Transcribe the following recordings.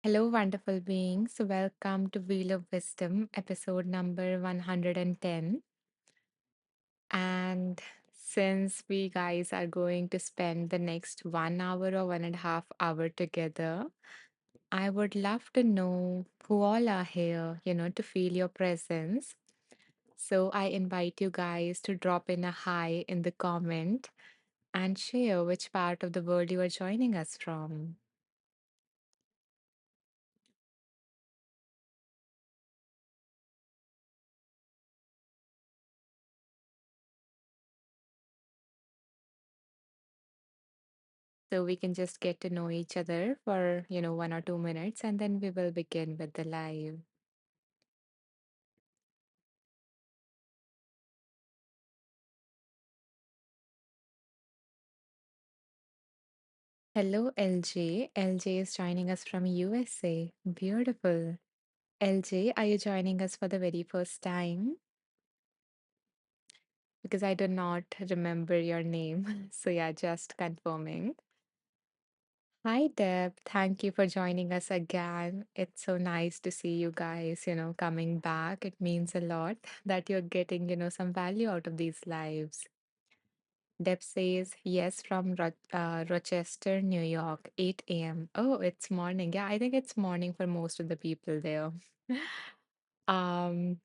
Hello, wonderful beings. Welcome to Wheel of Wisdom, episode number 110. And since we guys are going to spend the next 1 hour or 1.5 hour together, I would love to know who all are here, to feel your presence. So I invite you guys to drop in a hi in the comment and share which part of the world you are joining us from. So we can just get to know each other for, 1 or 2 minutes, and then we will begin with the live. Hello, LJ. LJ is joining us from USA. Beautiful. LJ, are you joining us for the very first time? Because I do not remember your name. So, yeah, just confirming. Hi, Deb. Thank you for joining us again. It's so nice to see you guys, coming back. It means a lot that you're getting, some value out of these lives. Deb says, yes, from Rochester, New York, 8 a.m. Oh, it's morning. Yeah, I think it's morning for most of the people there. um,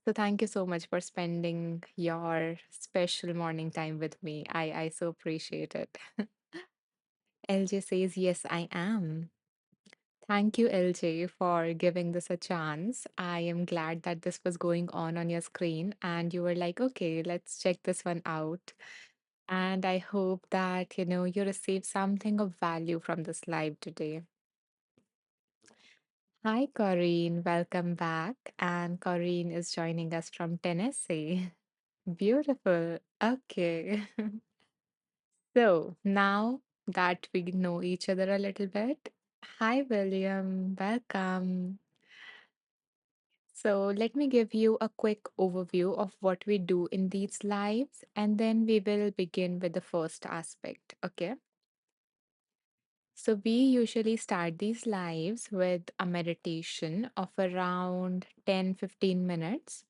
so thank you so much for spending your special morning time with me. I so appreciate it. LJ says, yes, I am. Thank you, LJ, for giving this a chance. I am glad that this was going on your screen and you were like, okay, let's check this one out. And I hope that, you receive something of value from this live today. Hi, Corinne. Welcome back. And Corinne is joining us from Tennessee. Beautiful. Okay. So now that we know each other a little bit, hi, William. Welcome. So, let me give you a quick overview of what we do in these lives, and then we will begin with the first aspect. Okay. So, we usually start these lives with a meditation of around 10-15 minutes.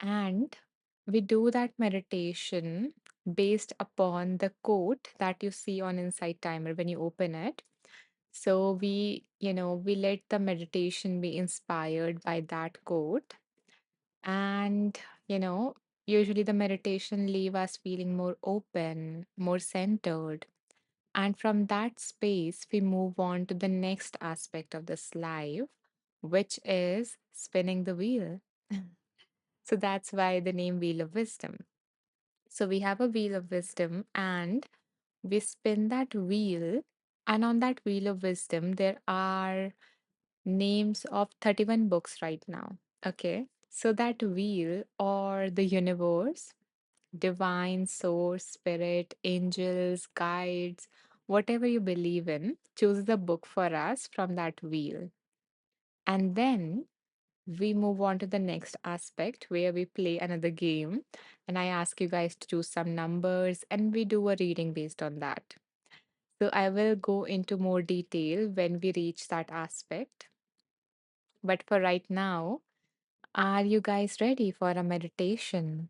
And we do that meditation based upon the quote that you see on Insight Timer when you open it. So, we let the meditation be inspired by that quote. And, you know, usually the meditation leave us feeling more open, more centered. And from that space, we move on to the next aspect of this life, which is spinning the wheel. So that's why the name Wheel of Wisdom. So we have a wheel of wisdom and we spin that wheel. And on that wheel of wisdom, there are names of 31 books right now. Okay. So that wheel or the universe, divine source, spirit, angels, guides, whatever you believe in, chooses a book for us from that wheel. And then we move on to the next aspect where we play another game. And I ask you guys to choose some numbers and we do a reading based on that. So I will go into more detail when we reach that aspect. But for right now, are you guys ready for a meditation?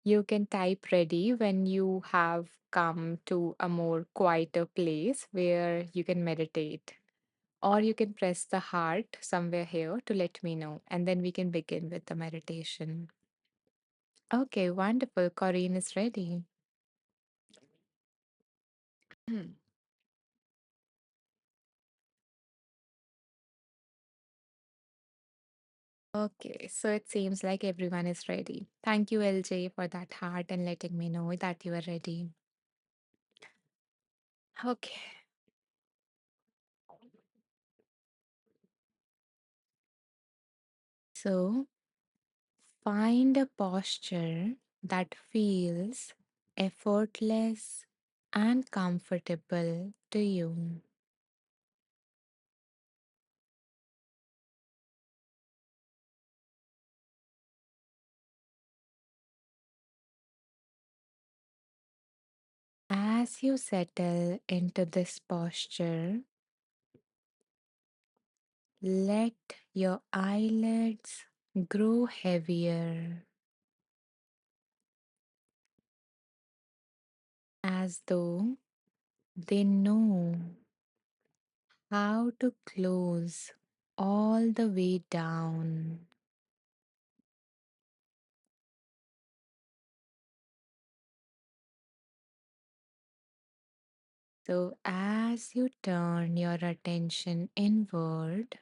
You can type ready when you have come to a more quieter place where you can meditate. Or you can press the heart somewhere here to let me know, and then we can begin with the meditation. Okay, wonderful. Corinne is ready. Okay, so it seems like everyone is ready. Thank you, LJ, for that heart and letting me know that you are ready. Okay, so find a posture that feels effortless and comfortable to you. As you settle into this posture, Let your eyelids grow heavier as though they know how to close all the way down. So, as you turn your attention inward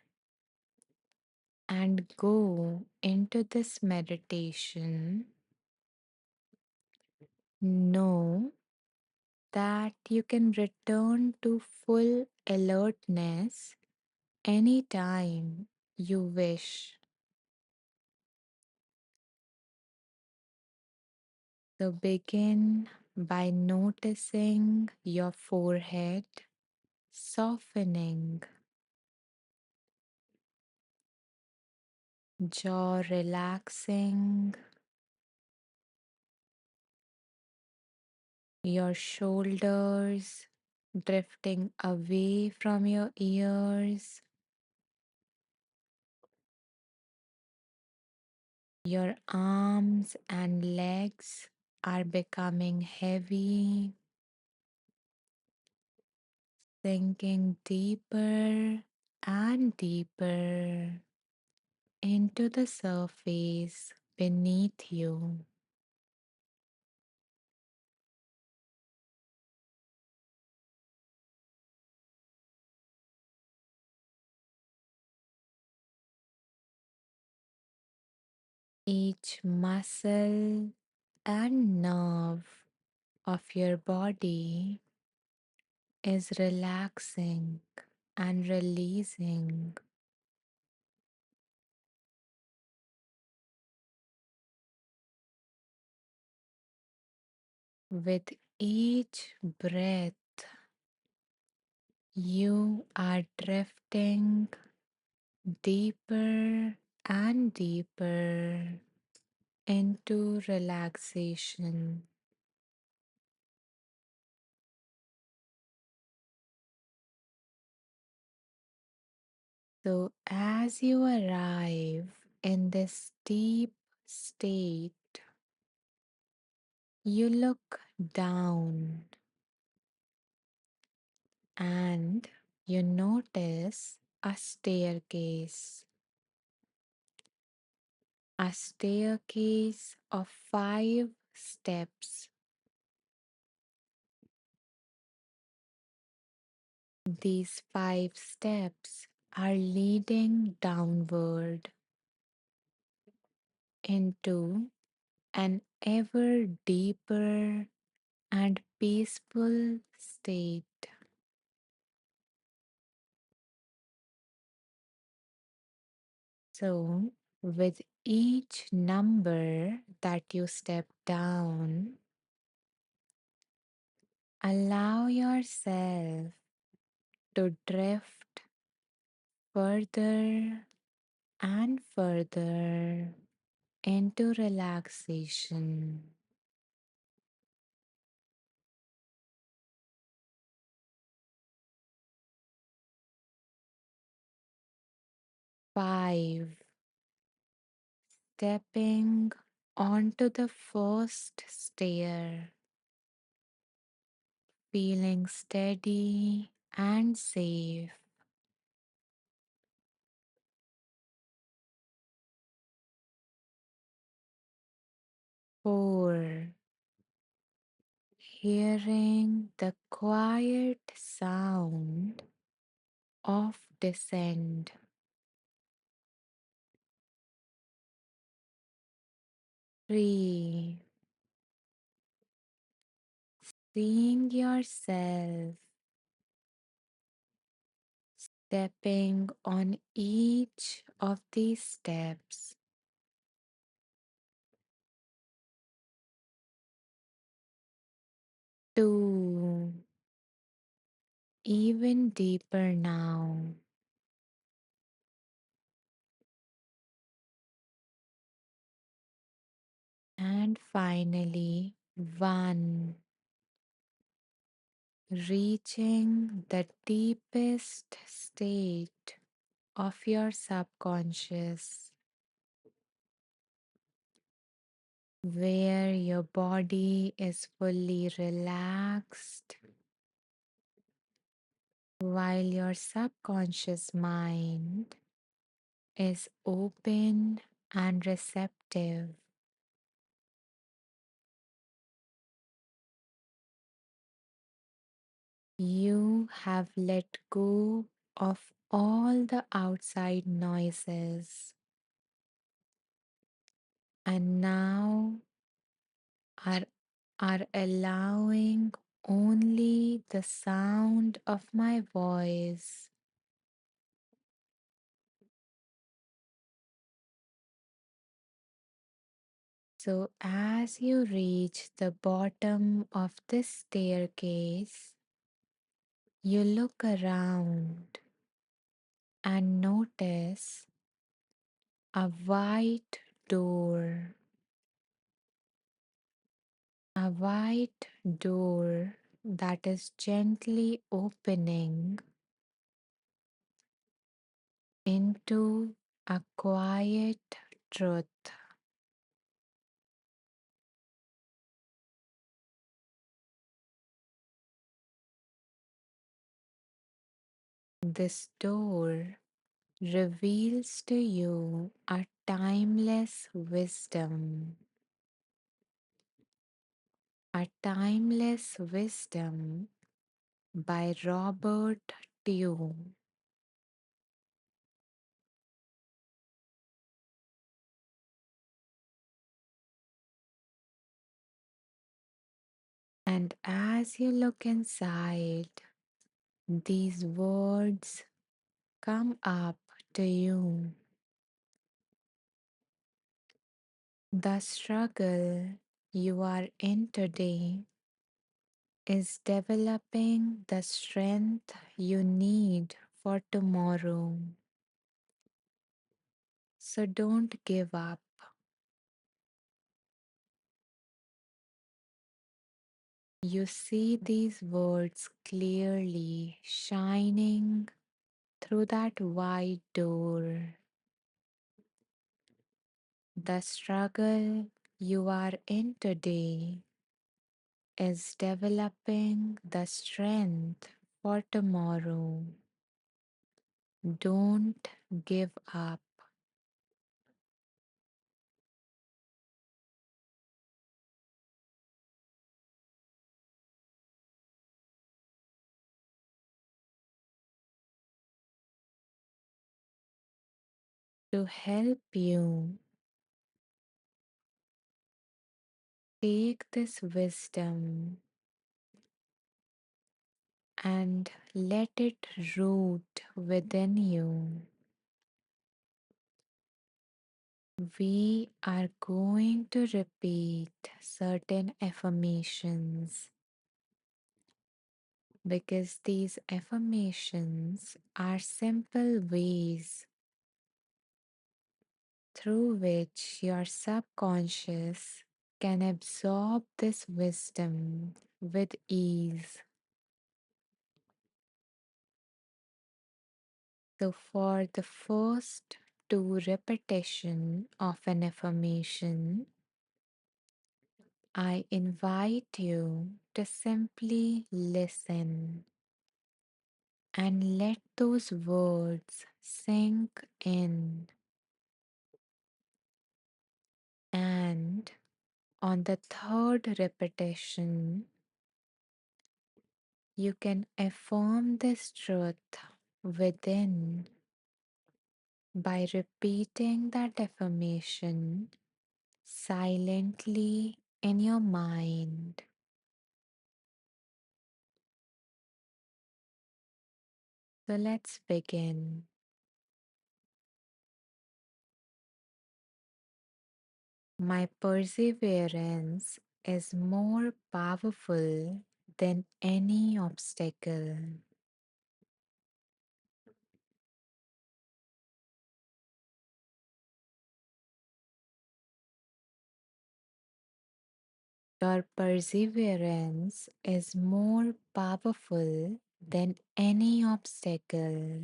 and go into this meditation, know that you can return to full alertness anytime you wish. So begin by noticing your forehead softening, jaw relaxing, your shoulders drifting away from your ears, your arms and legs are becoming heavy, sinking deeper and deeper into the surface beneath you. Each muscle and nerve of your body is relaxing and releasing with each breath. You are drifting deeper and deeper into relaxation. So, as you arrive in this deep state, you look down and you notice a staircase of 5 steps. These 5 steps are leading downward into an ever deeper and peaceful state. So, with each number that you step down, allow yourself to drift further and further into relaxation. 5. Stepping onto the first stair, feeling steady and safe. 4. Hearing the quiet sound of descent. 3. Seeing yourself stepping on each of these steps. 2. Even deeper now. And finally, 1. Reaching the deepest state of your subconscious, where your body is fully relaxed while your subconscious mind is open and receptive. You have let go of all the outside noises and now are, are allowing only the sound of my voice. So, as you reach the bottom of this staircase, you look around and notice a white door. A white door that is gently opening into a quiet truth. This door reveals to you a timeless wisdom, a timeless wisdom by Robert Tew. And as you look inside, these words come up to you. The struggle you are in today is developing the strength you need for tomorrow. So don't give up. You see these words clearly shining through that wide door. The struggle you are in today is developing the strength for tomorrow. Don't give up. To help you take this wisdom and let it root within you. We are going to repeat certain affirmations because these affirmations are simple ways through which your subconscious can absorb this wisdom with ease. So, for the first two repetition of an affirmation, I invite you to simply listen and let those words sink in. And on the third repetition, you can affirm this truth within by repeating that affirmation silently in your mind. So let's begin. My perseverance is more powerful than any obstacle. Your perseverance is more powerful than any obstacle.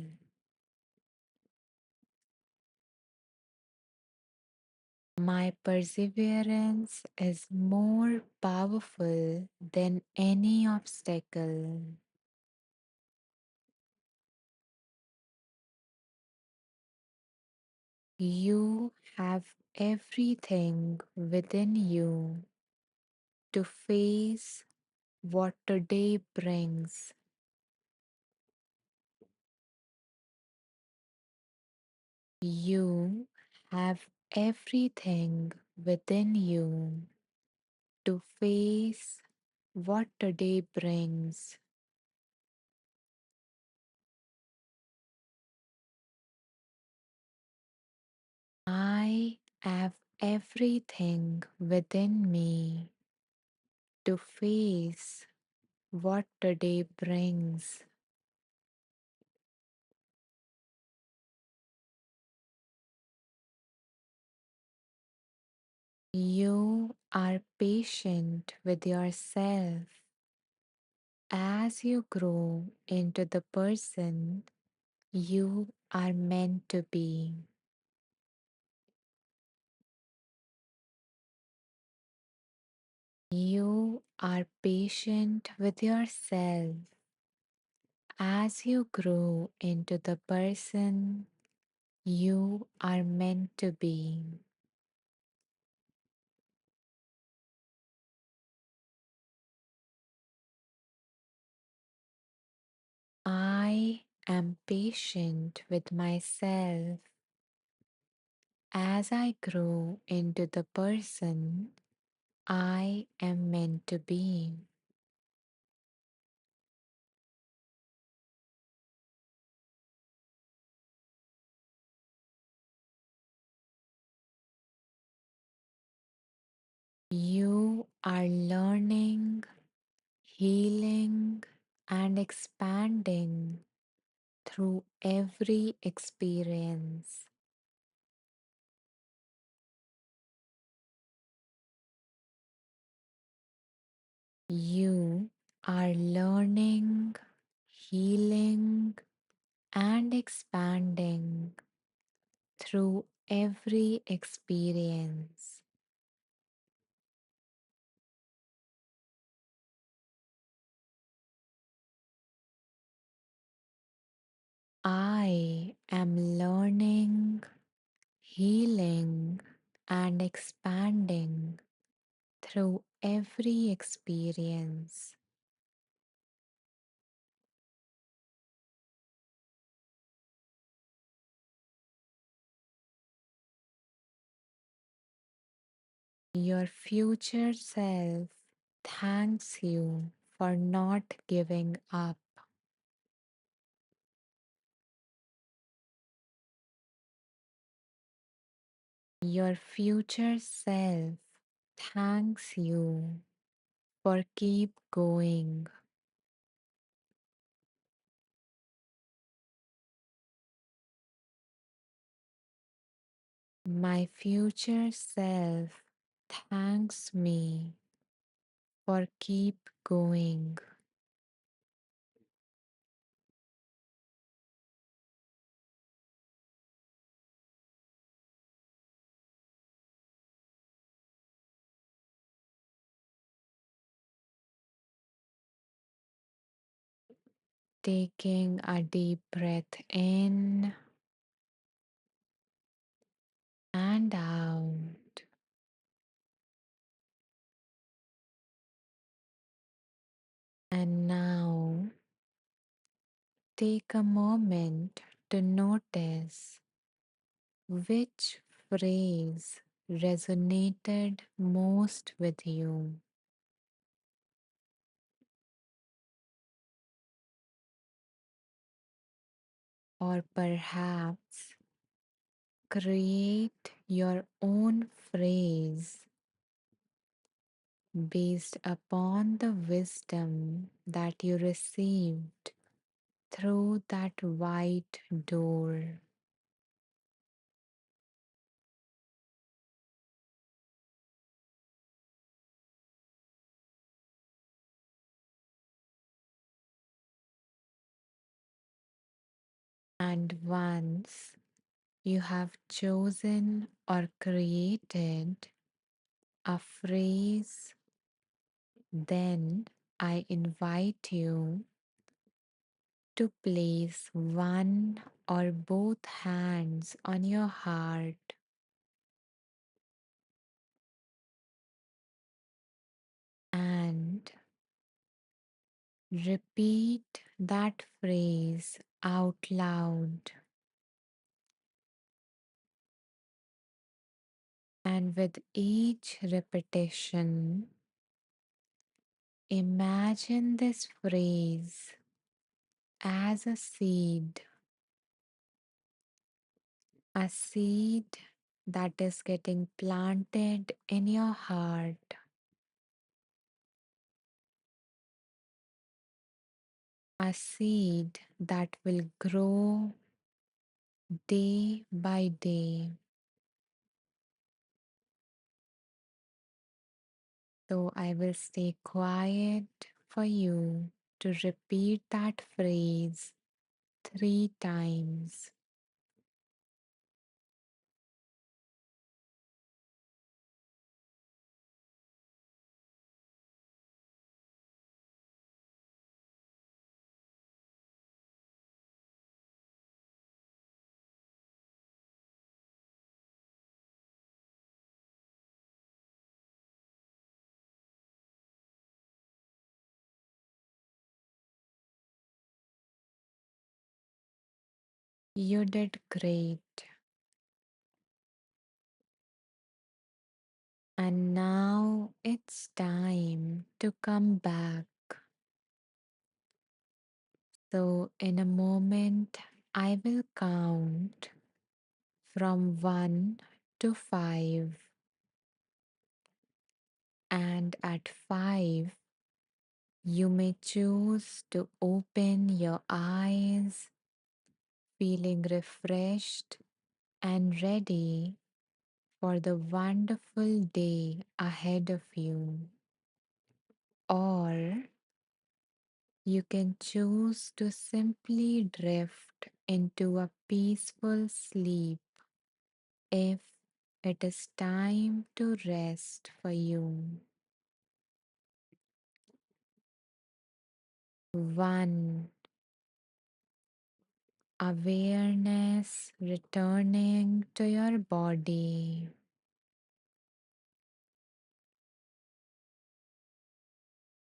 My perseverance is more powerful than any obstacle. You have everything within you to face what today brings. You have everything within you to face what today brings. I have everything within me to face what today brings. You are patient with yourself as you grow into the person you are meant to be. You are patient with yourself as you grow into the person you are meant to be. I am patient with myself as I grow into the person I am meant to be. You are learning, healing, and expanding through every experience. You are learning, healing, and expanding through every experience. I am learning, healing, and expanding through every experience. Your future self thanks you for not giving up. Your future self thanks you for keep going. My future self thanks me for keep going. Taking a deep breath in and out. And now take a moment to notice which phrase resonated most with you, or perhaps create your own phrase based upon the wisdom that you received through that white door. And once You have chosen or created a phrase, then I invite you to place one or both hands on your heart and repeat that phrase out loud. And with each repetition, imagine this phrase as a seed that is getting planted in your heart, a seed that will grow day by day. So I will stay quiet for you to repeat that phrase 3 times. You did great. And now it's time to come back. So, in a moment, I will count from 1 to 5. And at 5, you may choose to open your eyes, feeling refreshed and ready for the wonderful day ahead of you. Or you can choose to simply drift into a peaceful sleep if it is time to rest for you. 1. Awareness returning to your body.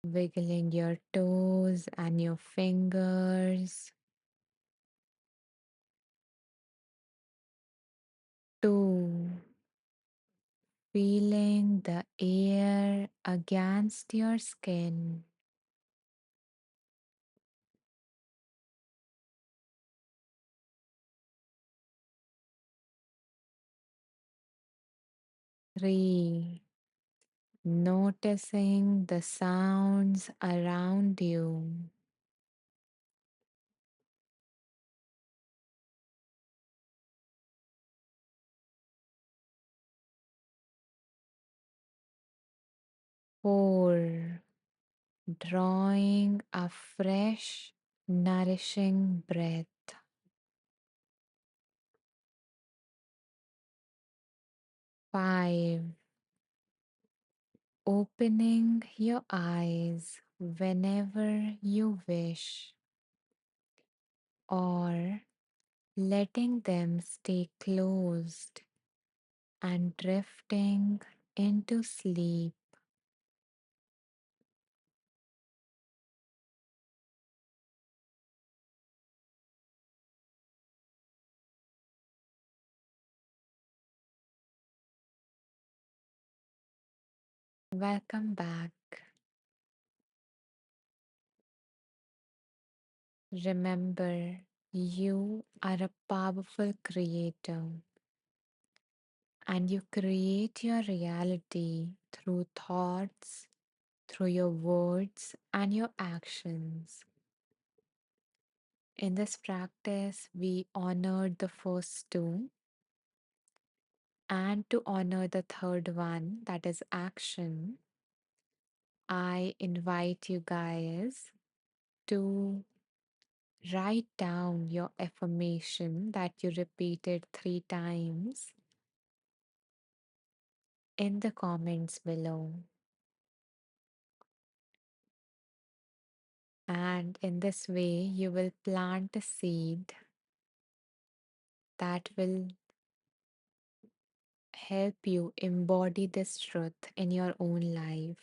Wiggling your toes and your fingers. 2. Feeling the air against your skin. 3. Noticing the sounds around you. 4. Drawing a fresh, nourishing breath. 5. Opening your eyes whenever you wish, or letting them stay closed and drifting into sleep. Welcome back. Remember, you are a powerful creator and you create your reality through thoughts, through your words, and your actions. In this practice, we honored the first two, and to honor the third one, that is action, I invite you guys to Write down your affirmation that you repeated 3 times in the comments below. And in this way, you will plant a seed that will help you embody this truth in your own life.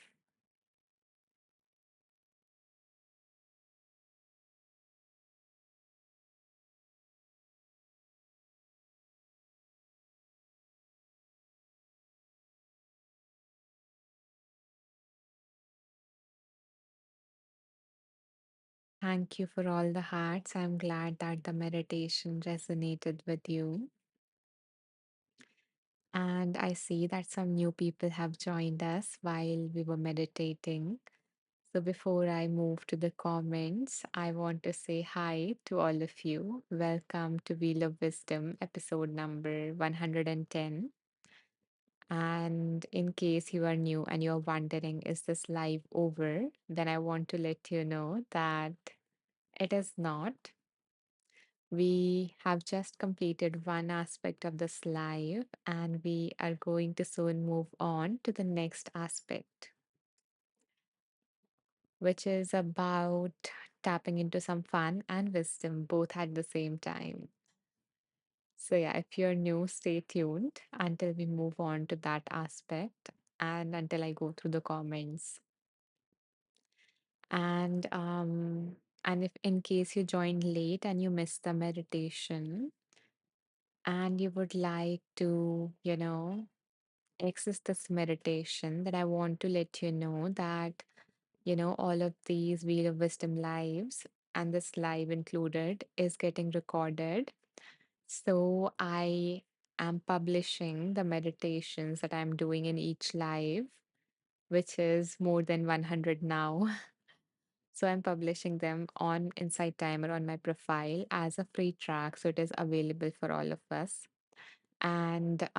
Thank you for all the hearts. I'm glad that the meditation resonated with you. And I see that some new people have joined us while we were meditating. So before I move to the comments, I want to say hi to all of you. Welcome to Wheel of Wisdom, episode number 110. And in case you are new and you're wondering, is this live over? Then I want to let you know that it is not. We have just completed one aspect of this live, and we are going to soon move on to the next aspect, which is about tapping into some fun and wisdom both at the same time. So, yeah, if you're new, stay tuned until we move on to that aspect and until I go through the comments. And if in case you joined late and you missed the meditation and you would like to, access this meditation, that I want to let you know that, all of these Wheel of Wisdom lives and this live included is getting recorded. So I am publishing the meditations that I'm doing in each live, which is more than 100 now. So I'm publishing them on Insight Timer on my profile as a free track. So it is available for all of us. And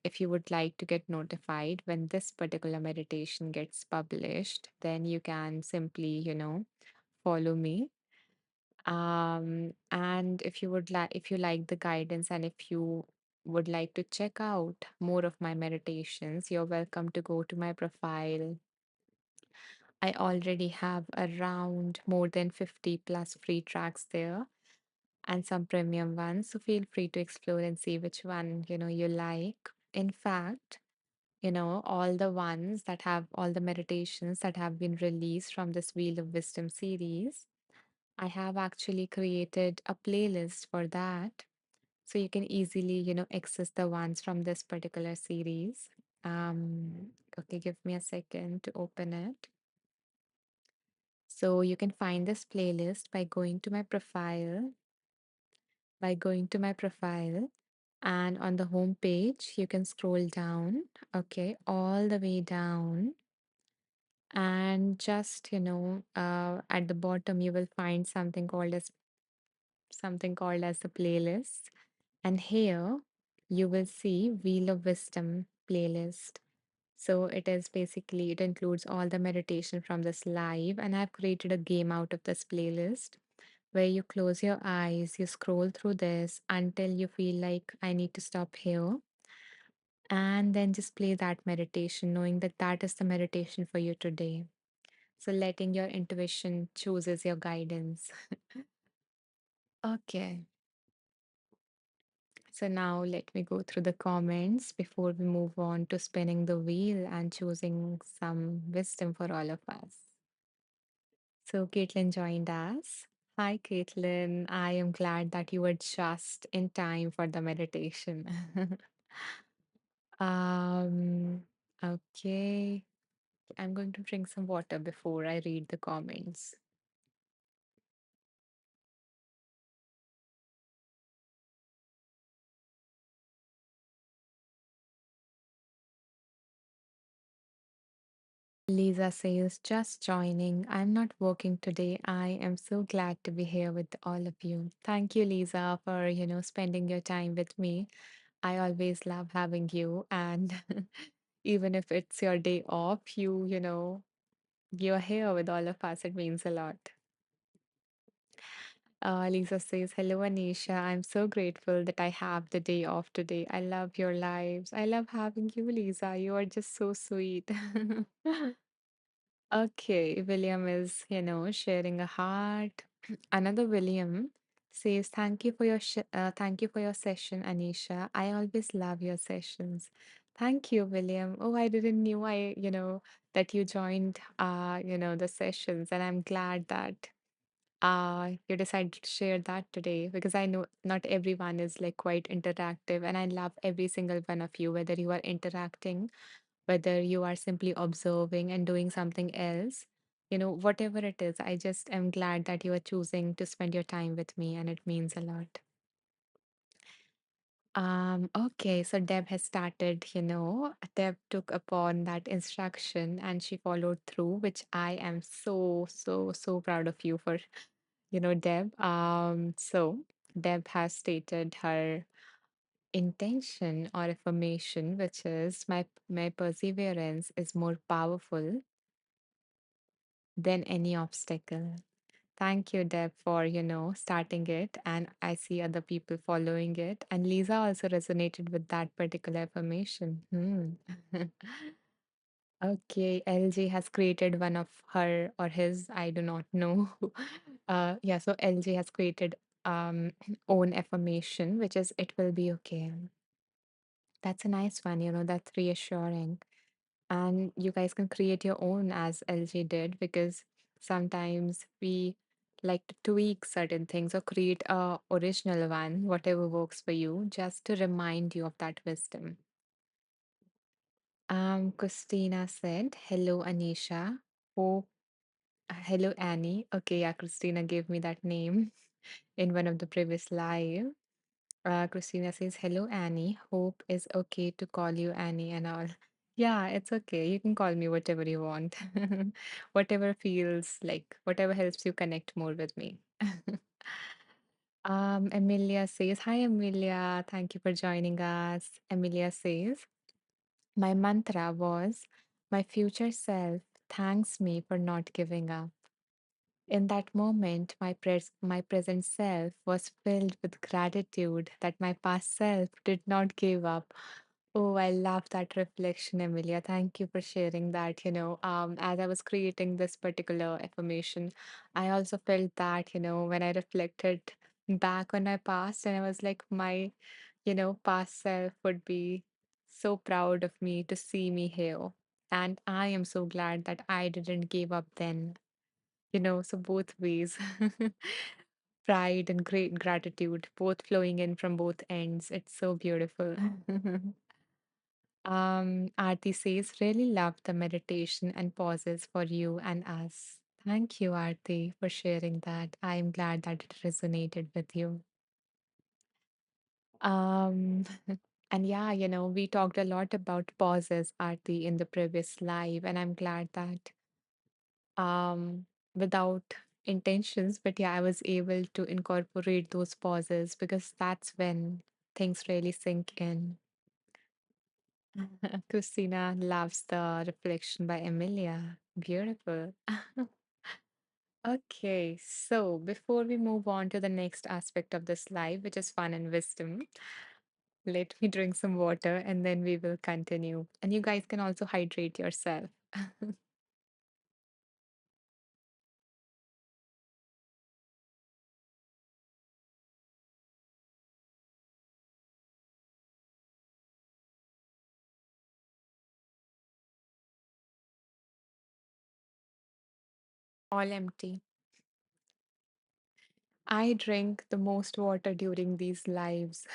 if you would like to get notified when this particular meditation gets published, then you can simply, follow me. And if you like the guidance and if you would like to check out more of my meditations, you're welcome to go to my profile. I already have around more than 50 plus free tracks there and some premium ones. So feel free to explore and see which one, you like. In fact, all the ones that have all the meditations that have been released from this Wheel of Wisdom series, I have actually created a playlist for that. So you can easily, access the ones from this particular series. Okay, give me a second to open it. So you can find this playlist by going to my profile, and on the home page, you can scroll down, okay, all the way down. And just, at the bottom, you will find something called as the playlist. And here you will see Wheel of Wisdom playlist. So it includes all the meditation from this live, and I've created a game out of this playlist where you close your eyes, you scroll through this until you feel like I need to stop here, and then just play that meditation, knowing that that is the meditation for you today. So letting your intuition chooses your guidance. Okay. So now let me go through the comments before we move on to spinning the wheel and choosing some wisdom for all of us. So Caitlin joined us. Hi, Caitlin. I am glad that you were just in time for the meditation. um, okay. I'm going to drink some water before I read the comments. Lisa says, just joining. I'm not working today. I am so glad to be here with all of you. Thank you, Lisa, for, spending your time with me. I always love having you. And even if it's your day off, you're here with all of us. It means a lot. Lisa says, "Hello, Anisha. I'm so grateful that I have the day off today. I love your lives. I love having you, Lisa. You are just so sweet." Okay, William is, sharing a heart. Another William says, thank you for your session, Anisha. I always love your sessions. Thank you, William. Oh, I didn't knew that you joined the sessions, and I'm glad that you decided to share that today because I know not everyone is like quite interactive, and I love every single one of you, whether you are interacting, whether you are simply observing and doing something else, whatever it is. I just am glad that you are choosing to spend your time with me, and it means a lot. Okay, so Deb has started, Deb took upon that instruction and she followed through, which I am so, so, so proud of you for, Deb. So Deb has stated her intention or affirmation, which is my perseverance is more powerful than any obstacle. Thank you, Deb, for, starting it. And I see other people following it. And Lisa also resonated with that particular affirmation. Okay, LG has created one of her or his, I do not know. Yeah, so LG has created own affirmation, which is it will be okay. That's a nice one, that's reassuring. And you guys can create your own as LG did, because sometimes we like to tweak certain things or create a original one, whatever works for you, just to remind you of that wisdom. Christina said, "Hello, Anisha. Hope, hello, Annie." Okay, yeah, Christina gave me that name in one of the previous live. Christina says, "Hello, Annie. Hope is okay to call you Annie and all." Yeah, it's okay. You can call me whatever you want. Whatever feels like, whatever helps you connect more with me. Emilia says, "Hi, Emilia. Thank you for joining us." Emilia says, "My mantra was, my future self thanks me for not giving up. In that moment, my present self was filled with gratitude that my past self did not give up." Oh, I love that reflection, Emilia. Thank you for sharing that. As I was creating this particular affirmation, I also felt that, when I reflected back on my past, and I was like, my, past self would be so proud of me to see me here. And I am so glad that I didn't give up then, so both ways. Pride and great gratitude, both flowing in from both ends. It's so beautiful. Aarti says, "Really love the meditation and pauses for you and us." Thank you, Aarti, for sharing that. I'm glad that it resonated with you. Um, and yeah, we talked a lot about pauses, Aarti, in the previous live, and I'm glad that um, without intentions, but yeah, I was able to incorporate those pauses because that's when things really sink in. Christina loves the reflection by Emilia. Beautiful. Okay, so before we move on to the next aspect of this life, which is fun and wisdom, let me drink some water and then we will continue. And you guys can also hydrate yourself. All empty. I drink the most water during these lives.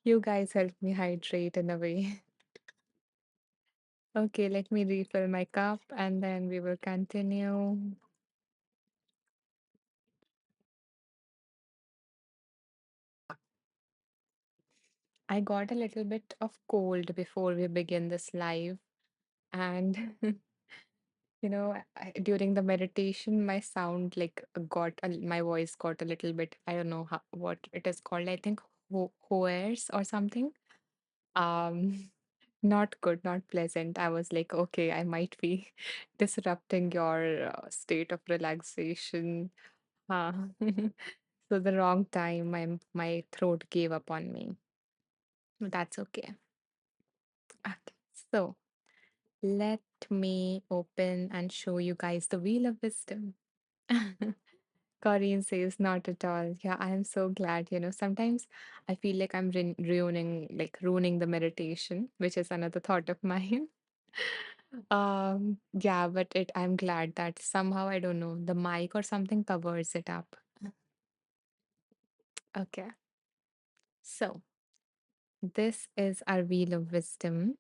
You guys help me hydrate in a way. Okay, let me refill my cup and then we will continue. I got a little bit of cold before we begin this live, and during the meditation, my sound like my voice got a little bit. I don't know what it is called. I think hoarse or something. Um, Not good, not pleasant. I was like, okay, I might be disrupting your state of relaxation. Huh. So the wrong time, my throat gave up on me. That's okay. Okay. So let me open and show you guys the wheel of wisdom. Corinne says, not at all. Yeah, I am so glad. Sometimes I feel like I'm ruining the meditation, which is another thought of mine. Yeah, but I'm glad that somehow, I don't know, the mic or something covers it up. Okay. So this is our wheel of wisdom.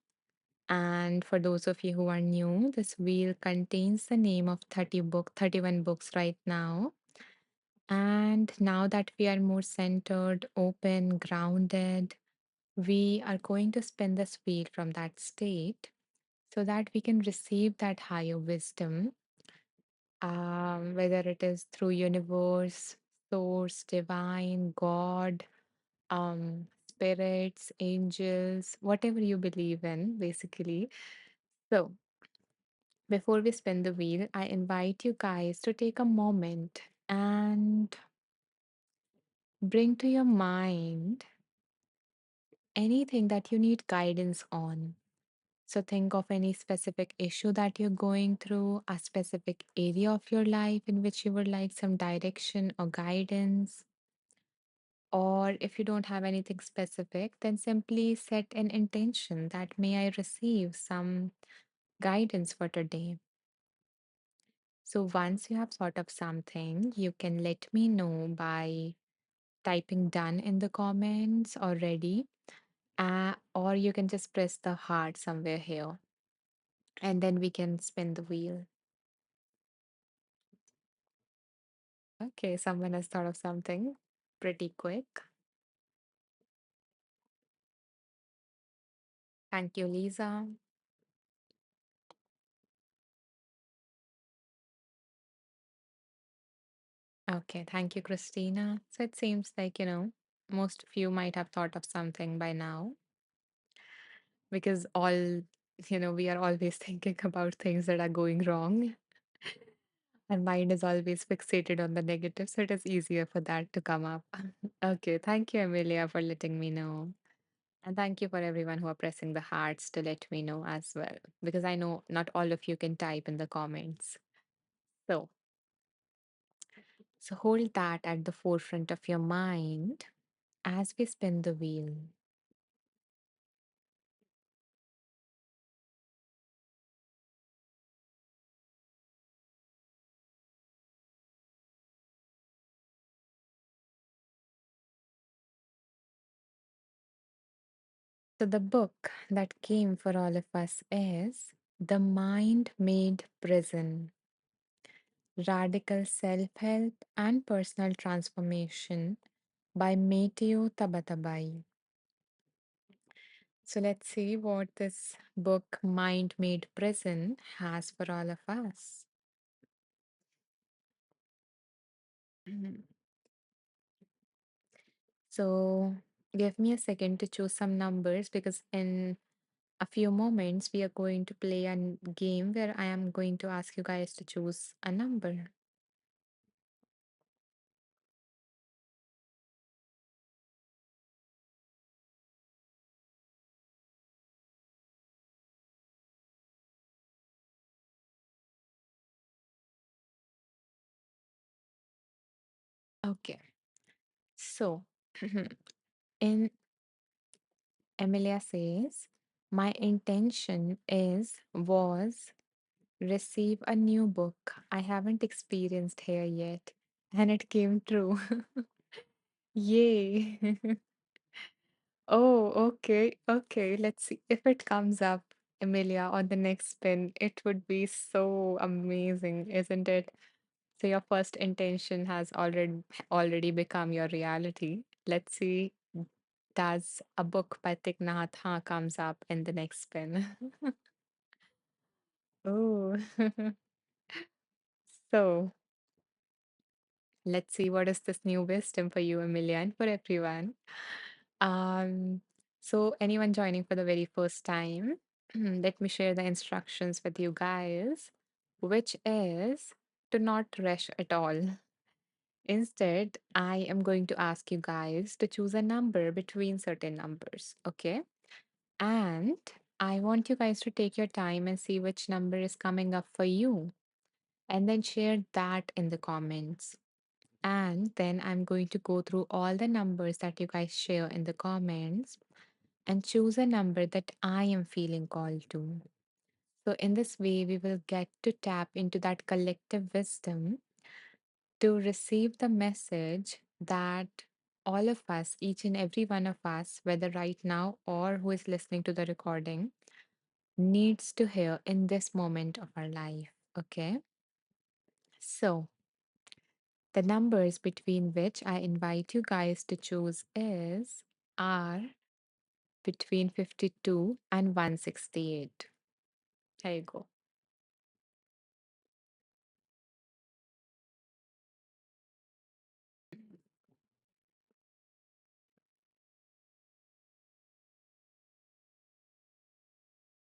And for those of you who are new, this wheel contains the name of 31 books right now. And now that we are more centered, open, grounded, we are going to spin this wheel from that state so that we can receive that higher wisdom, whether it is through universe, source, divine, God, spirits, angels, whatever you believe in, basically. So, before we spin the wheel, I invite you guys to take a moment and bring to your mind anything that you need guidance on. So, think of any specific issue that you're going through, a specific area of your life in which you would like some direction or guidance. Or if you don't have anything specific, then simply set an intention that may I receive some guidance for today. So once you have thought of something, you can let me know by typing done in the comments already, or you can just press the heart somewhere here, and then we can spin the wheel. Okay, someone has thought of something pretty quick. Thank you, Lisa. Okay, thank you, Christina. So it seems like, most of you might have thought of something by now because we are always thinking about things that are going wrong. Our mind is always fixated on the negative, so it is easier for that to come up. Okay, thank you, Amelia, for letting me know. And thank you for everyone who are pressing the hearts to let me know as well, because I know not all of you can type in the comments. So, so hold that at the forefront of your mind as we spin the wheel. So, the book that came for all of us is The Mind Made Prison: Radical Self Help and Personal Transformation by Mateo Tabatabai. So, let's see what this book, Mind Made Prison, has for all of us. Mhm. So, give me a second to choose some numbers because in a few moments we are going to play a game where I am going to ask you guys to choose a number. Okay. So, in Emilia says, my intention was receive a new book I haven't experienced here yet. And it came true. Yay. Oh, okay. Okay. Let's see if it comes up, Emilia, on the next spin. It would be so amazing, isn't it? So your first intention has already become your reality. Let's see, does a book by Thich Nhat comes up in the next spin? Oh, so let's see what is this new wisdom for you, Amelia, and for everyone. Um, so anyone joining for the very first time, let me share the instructions with you guys, which is to not rush at all. Instead, I am going to ask you guys to choose a number between certain numbers, okay? And I want you guys to take your time and see which number is coming up for you, and then share that in the comments. And then I'm going to go through all the numbers that you guys share in the comments and choose a number that I am feeling called to. So, in this way, we will get to tap into that collective wisdom to receive the message that all of us, each and every one of us, whether right now or who is listening to the recording, needs to hear in this moment of our life. Okay. So, the numbers between which I invite you guys to choose is are between 52 and 168. There you go.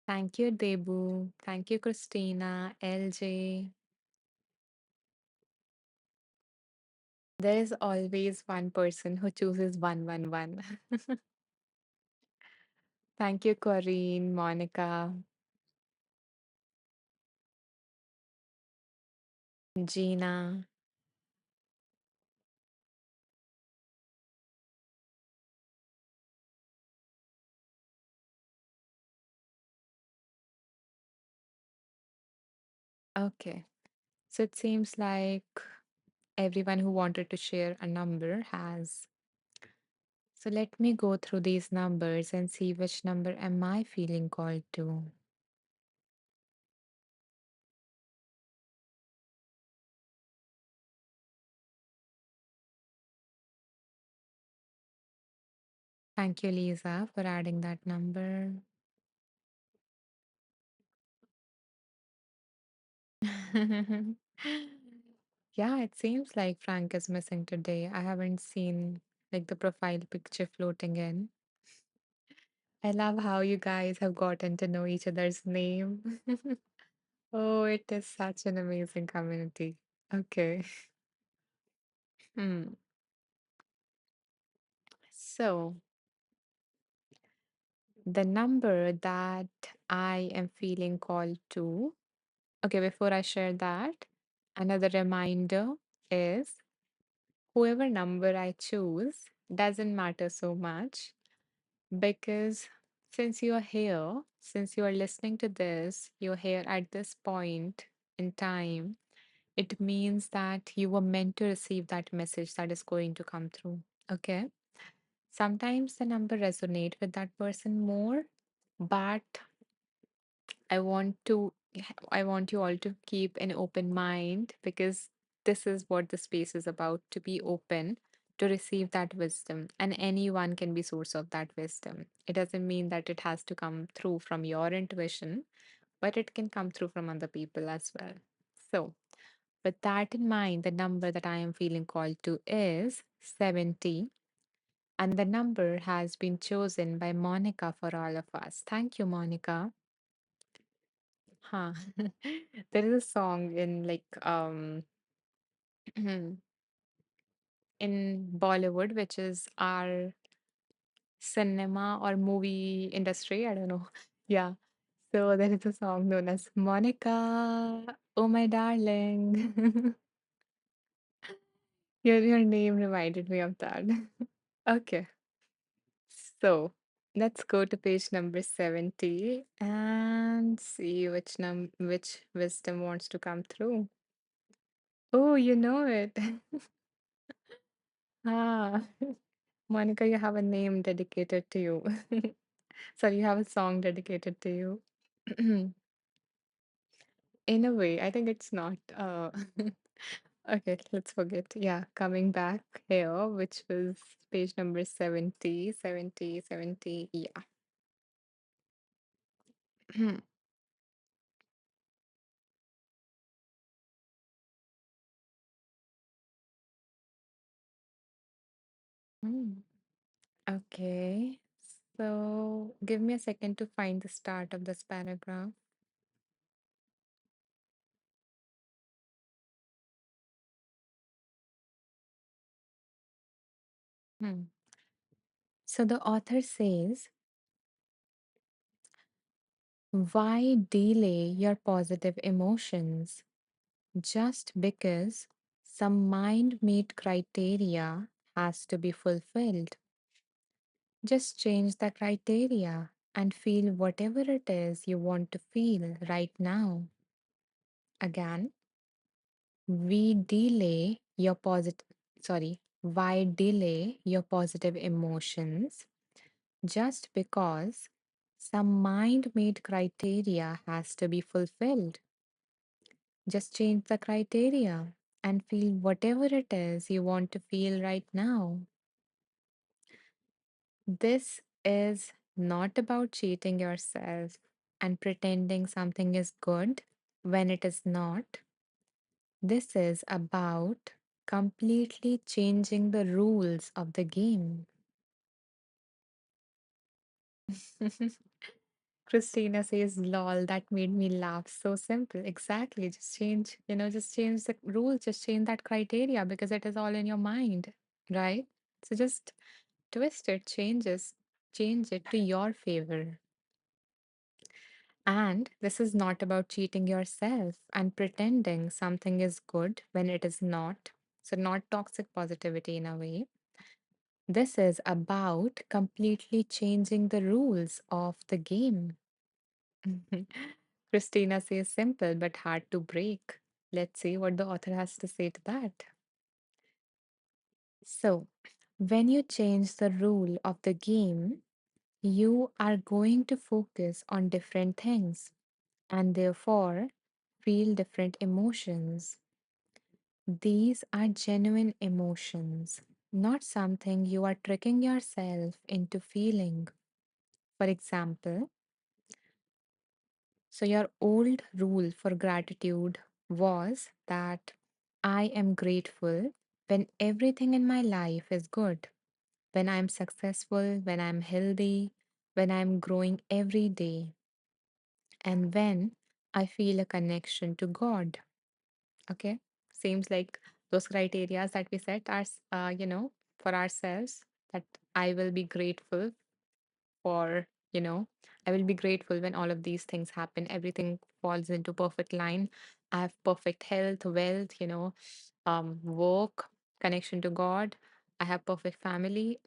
Thank you, Debu. Thank you, Christina, LJ. There is always one person who chooses 111. Thank you, Corinne, Monica, Gina. Okay. So it seems like everyone who wanted to share a number has. So let me go through these numbers and see which number am I feeling called to. Thank you, Lisa, for adding that number. Yeah, it seems like Frank is missing today. I haven't seen like the profile picture floating in. I love how you guys have gotten to know each other's name. Oh, it is such an amazing community. Okay. Hmm. So, the number that I am feeling called to, okay, before I share that, another reminder is whoever number I choose doesn't matter so much because since you are here, since you are listening to this, you're here at this point in time, it means that you were meant to receive that message that is going to come through. Okay. Sometimes the number resonate with that person more, but I want to I want you all to keep an open mind because this is what the space is about, to be open to receive that wisdom, and anyone can be source of that wisdom. It doesn't mean that it has to come through from your intuition, but it can come through from other people as well. So, with that in mind, the number that I am feeling called to is 70, and the number has been chosen by Monica for all of us. Thank you, Monica. Huh. There is a song in in Bollywood, which is our cinema or movie industry. I don't know. Yeah. So there is a song known as Monica, oh my darling. Your name reminded me of that. Okay. So let's go to page number 70 and see which wisdom wants to come through. Oh, you know it. Ah, Monica, you have a name dedicated to you. Sorry, you have a song dedicated to you. In a way, I think it's not. Okay, let's forget. Yeah, coming back here, which was page number 70, 70, 70. Yeah. Hmm. Okay. So give me a second to find the start of this paragraph. Hmm. So the author says, why delay your positive emotions just because some mind made criteria has to be fulfilled? Just change the criteria and feel whatever it is you want to feel right now. Again, we delay your positive, sorry, why delay your positive emotions just because some mind made criteria has to be fulfilled? Just change the criteria and feel whatever it is you want to feel right now. This is not about cheating yourself and pretending something is good when it is not. This is about completely changing the rules of the game. Christina says, lol, that made me laugh. So simple. Exactly. Just change, just change the rules, just change that criteria because it is all in your mind, right? So just twist it, change it to your favor. And this is not about cheating yourself and pretending something is good when it is not. So, not toxic positivity in a way. This is about completely changing the rules of the game. Christina says simple but hard to break. Let's see what the author has to say to that. So, when you change the rule of the game, you are going to focus on different things and therefore feel different emotions. These are genuine emotions, not something you are tricking yourself into feeling. For example, so your old rule for gratitude was that I am grateful when everything in my life is good, when I'm successful, when I'm healthy, when I'm growing every day, and when I feel a connection to God. Okay. Seems like those criterias that we set are, for ourselves, that I will be grateful for, I will be grateful when all of these things happen. Everything falls into perfect line. I have perfect health, wealth, work, connection to God. I have perfect family,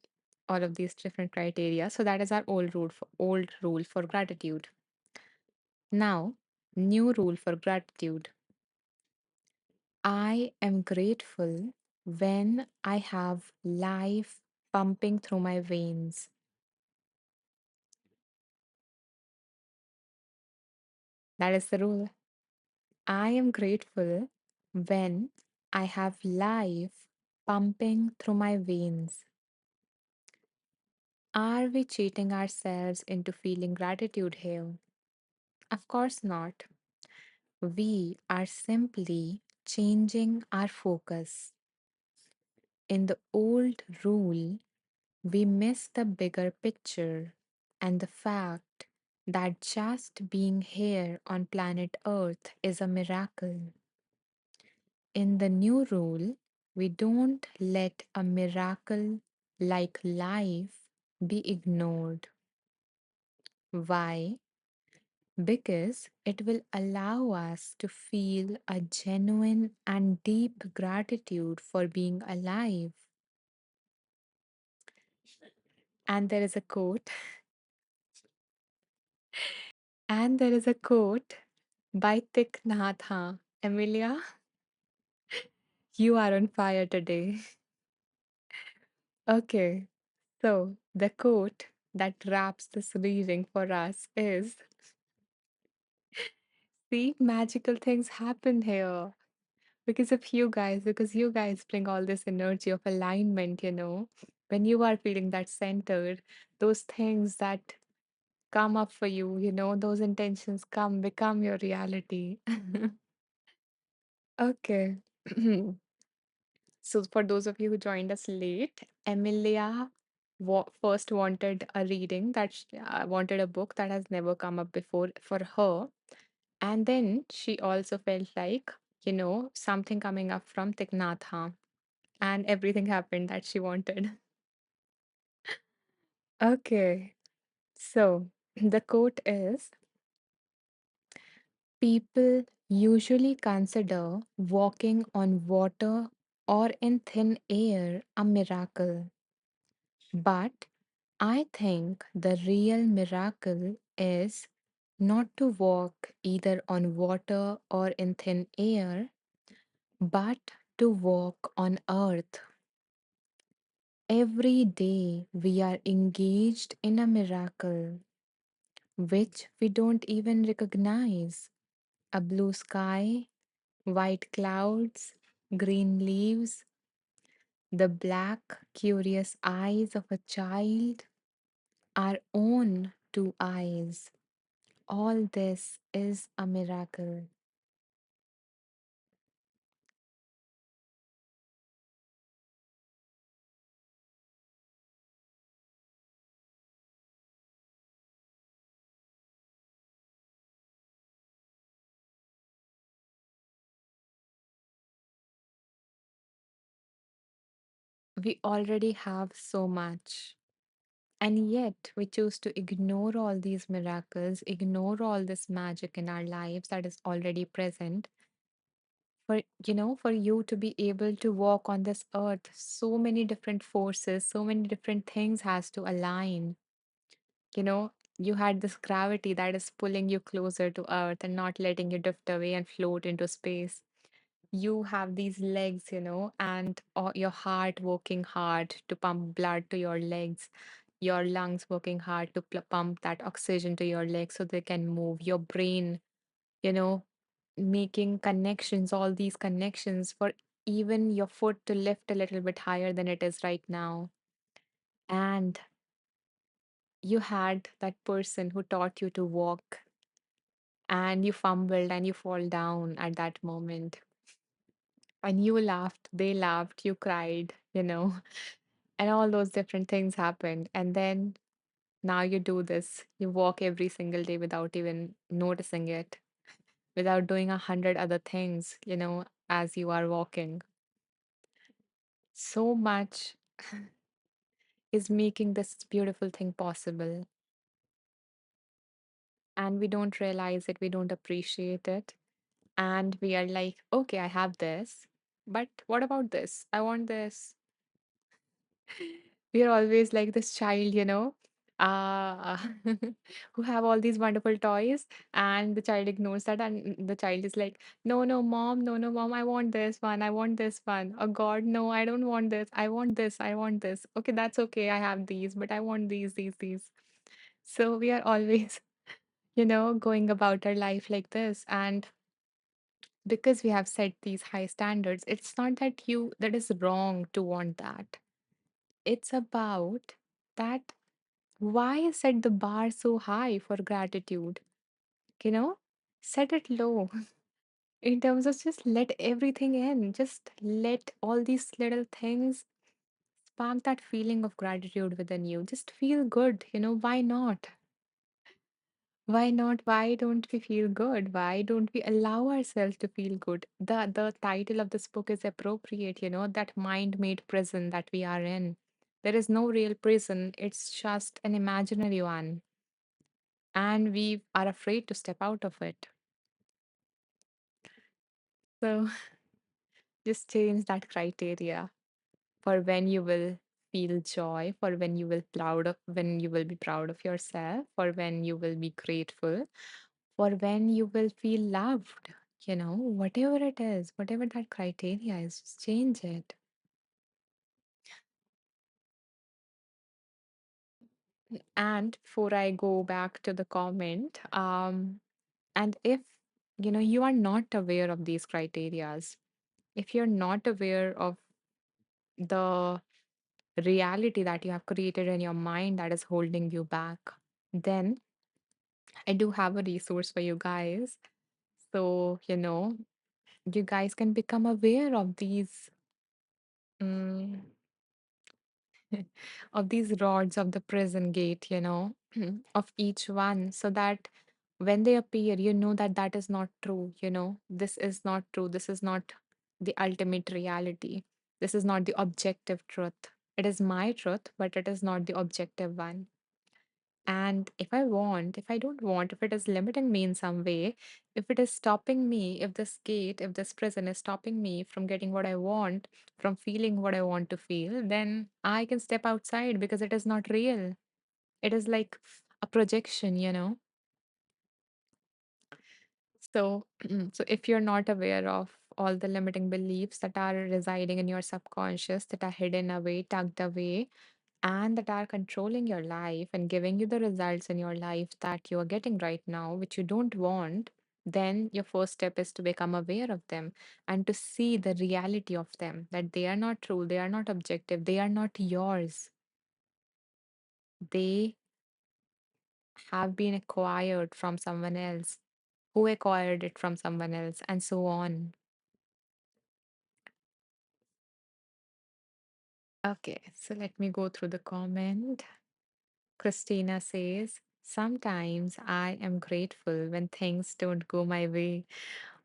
all of these different criteria. So that is our old rule for gratitude. Now, new rule for gratitude. I am grateful when I have life pumping through my veins. That is the rule. I am grateful when I have life pumping through my veins. Are we cheating ourselves into feeling gratitude here? Of course not. We are simply changing our focus. In the old rule, we miss the bigger picture and the fact that just being here on planet Earth is a miracle. In the new rule, we don't let a miracle like life be ignored. Why? Because it will allow us to feel a genuine and deep gratitude for being alive. And there is a quote And there is a quote by Thich Nhat. Emilia, you are on fire today. Okay, so the quote that wraps this reading for us is, see, magical things happen here because you guys bring all this energy of alignment. When you are feeling that centered, those things that come up for you, those intentions become your reality. Okay. So, for those of you who joined us late, Emilia first wanted a reading wanted a book that has never come up before for her. And then she also felt like, something coming up from Thich Nhat Hanh, and everything happened that she wanted. Okay. So the quote is: people usually consider walking on water or in thin air a miracle. But I think the real miracle is not to walk either on water or in thin air, but to walk on earth. Every day we are engaged in a miracle which we don't even recognize: a blue sky, white clouds, green leaves, the black, curious eyes of a child, our own two eyes. All this is a miracle. We already have so much. And yet, we choose to ignore all these miracles, ignore all this magic in our lives that is already present. For you to be able to walk on this earth, so many different forces, so many different things has to align. You know, you had this gravity that is pulling you closer to earth and not letting you drift away and float into space. You have these legs, and your heart working hard to pump blood to your legs, your lungs working hard to pump that oxygen to your legs so they can move, your brain, you know, making connections, all these connections for even your foot to lift a little bit higher than it is right now. And you had that person who taught you to walk, and you fumbled and you fall down at that moment. And you laughed, they laughed, you cried, and all those different things happened. And then now you do this. You walk every single day without even noticing it, without doing 100 other things, as you are walking. So much is making this beautiful thing possible. And we don't realize it, we don't appreciate it. And we are like, okay, I have this, but what about this? I want this. We are always like this child, uh, who have all these wonderful toys, and the child ignores that, and the child is like, no, no, mom, no, no, mom, I want this one, I want this one. Oh, God, no, I don't want this. I want this. I want this. Okay, that's okay. I have these, but I want these. So we are always, going about our life like this. And because we have set these high standards, it's not that is wrong to want that. It's about that why set the bar so high for gratitude? You know, set it low in terms of just let everything in. Just let all these little things spark that feeling of gratitude within you. Just feel good. Why not? Why not? Why don't we feel good? Why don't we allow ourselves to feel good? The title of this book is appropriate, that mind made prison that we are in. There is no real prison, it's just an imaginary one. And we are afraid to step out of it. So just change that criteria for when you will feel joy, for when you will be proud of yourself, for when you will be grateful, for when you will feel loved. Whatever it is, whatever that criteria is, just change it. And before I go back to the comment, and if you are not aware of these criterias, if you're not aware of the reality that you have created in your mind that is holding you back, then I do have a resource for you guys. So, you guys can become aware of these mm, of these rods of the prison gate, of each one, so that when they appear, you know that that is not true, this is not true, this is not the ultimate reality, this is not the objective truth. It is my truth, but it is not the objective one. And if I don't want, if it is limiting me in some way, if it is stopping me, if this gate, if this prison is stopping me from getting what I want, from feeling what I want to feel, then I can step outside because it is not real. It is like a projection, you know? So, so if you're not aware of all the limiting beliefs that are residing in your subconscious, that are hidden away, tucked away, and that are controlling your life and giving you the results in your life that you are getting right now, which you don't want, then your first step is to become aware of them and to see the reality of them, that they are not true, they are not objective, they are not yours. They have been acquired from someone else, who acquired it from someone else, and so on. Okay, so let me go through the comment. Christina says, sometimes I am grateful when things don't go my way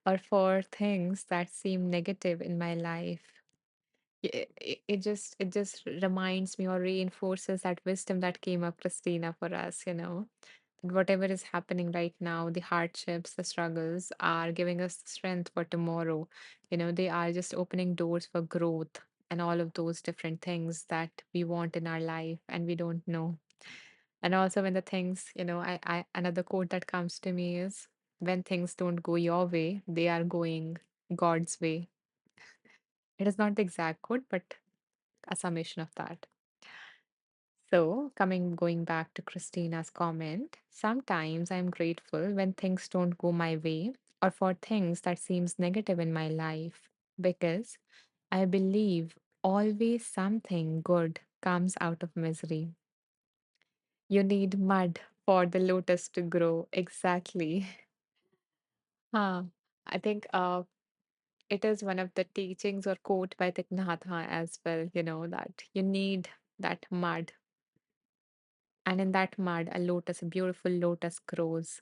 or for things that seem negative in my life. It just reminds me or reinforces that wisdom that came up, Christina, for us, you know. That whatever is happening right now, the hardships, the struggles are giving us the strength for tomorrow. You know, they are just opening doors for growth and all of those different things that we want in our life and we don't know. And also when the things, I another quote that comes to me is, when things don't go your way, they are going God's way. It is not the exact quote, but a summation of that. So, going back to Christina's comment, sometimes I'm grateful when things don't go my way or for things that seems negative in my life because I believe always something good comes out of misery. You need mud for the lotus to grow. Exactly. Huh. I think it is one of the teachings or quote by Thich Nhat as well, that you need that mud. And in that mud, a beautiful lotus grows.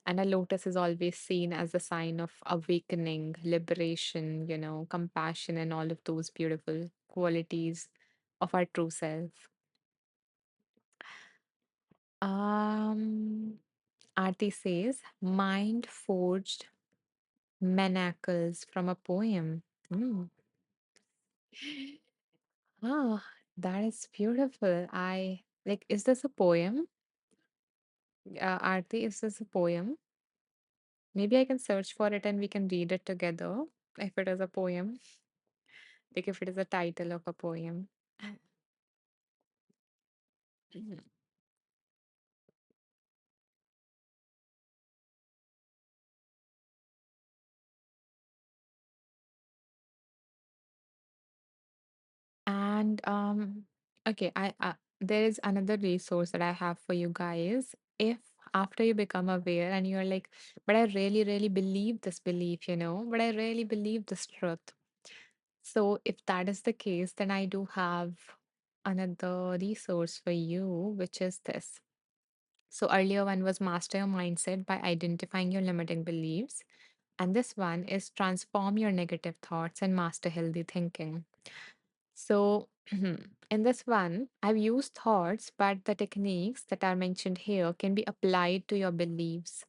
And a lotus is always seen as a sign of awakening, liberation, compassion, and all of those beautiful qualities of our true self. Um, Aarti says, mind forged manacles from a poem. Mm. Ah, that is beautiful. Is this a poem? Aarti, is this a poem? Maybe I can search for it and we can read it together if it is a poem, like if it is a title of a poem. And okay, I there is another resource that I have for you guys. If after you become aware and you're like, but I really, really believe this belief, but I really believe this truth. So if that is the case, then I do have another resource for you, which is this. So earlier one was master your mindset by identifying your limiting beliefs. And this one is transform your negative thoughts and master healthy thinking. So, in this one, I've used thoughts, but the techniques that are mentioned here can be applied to your beliefs.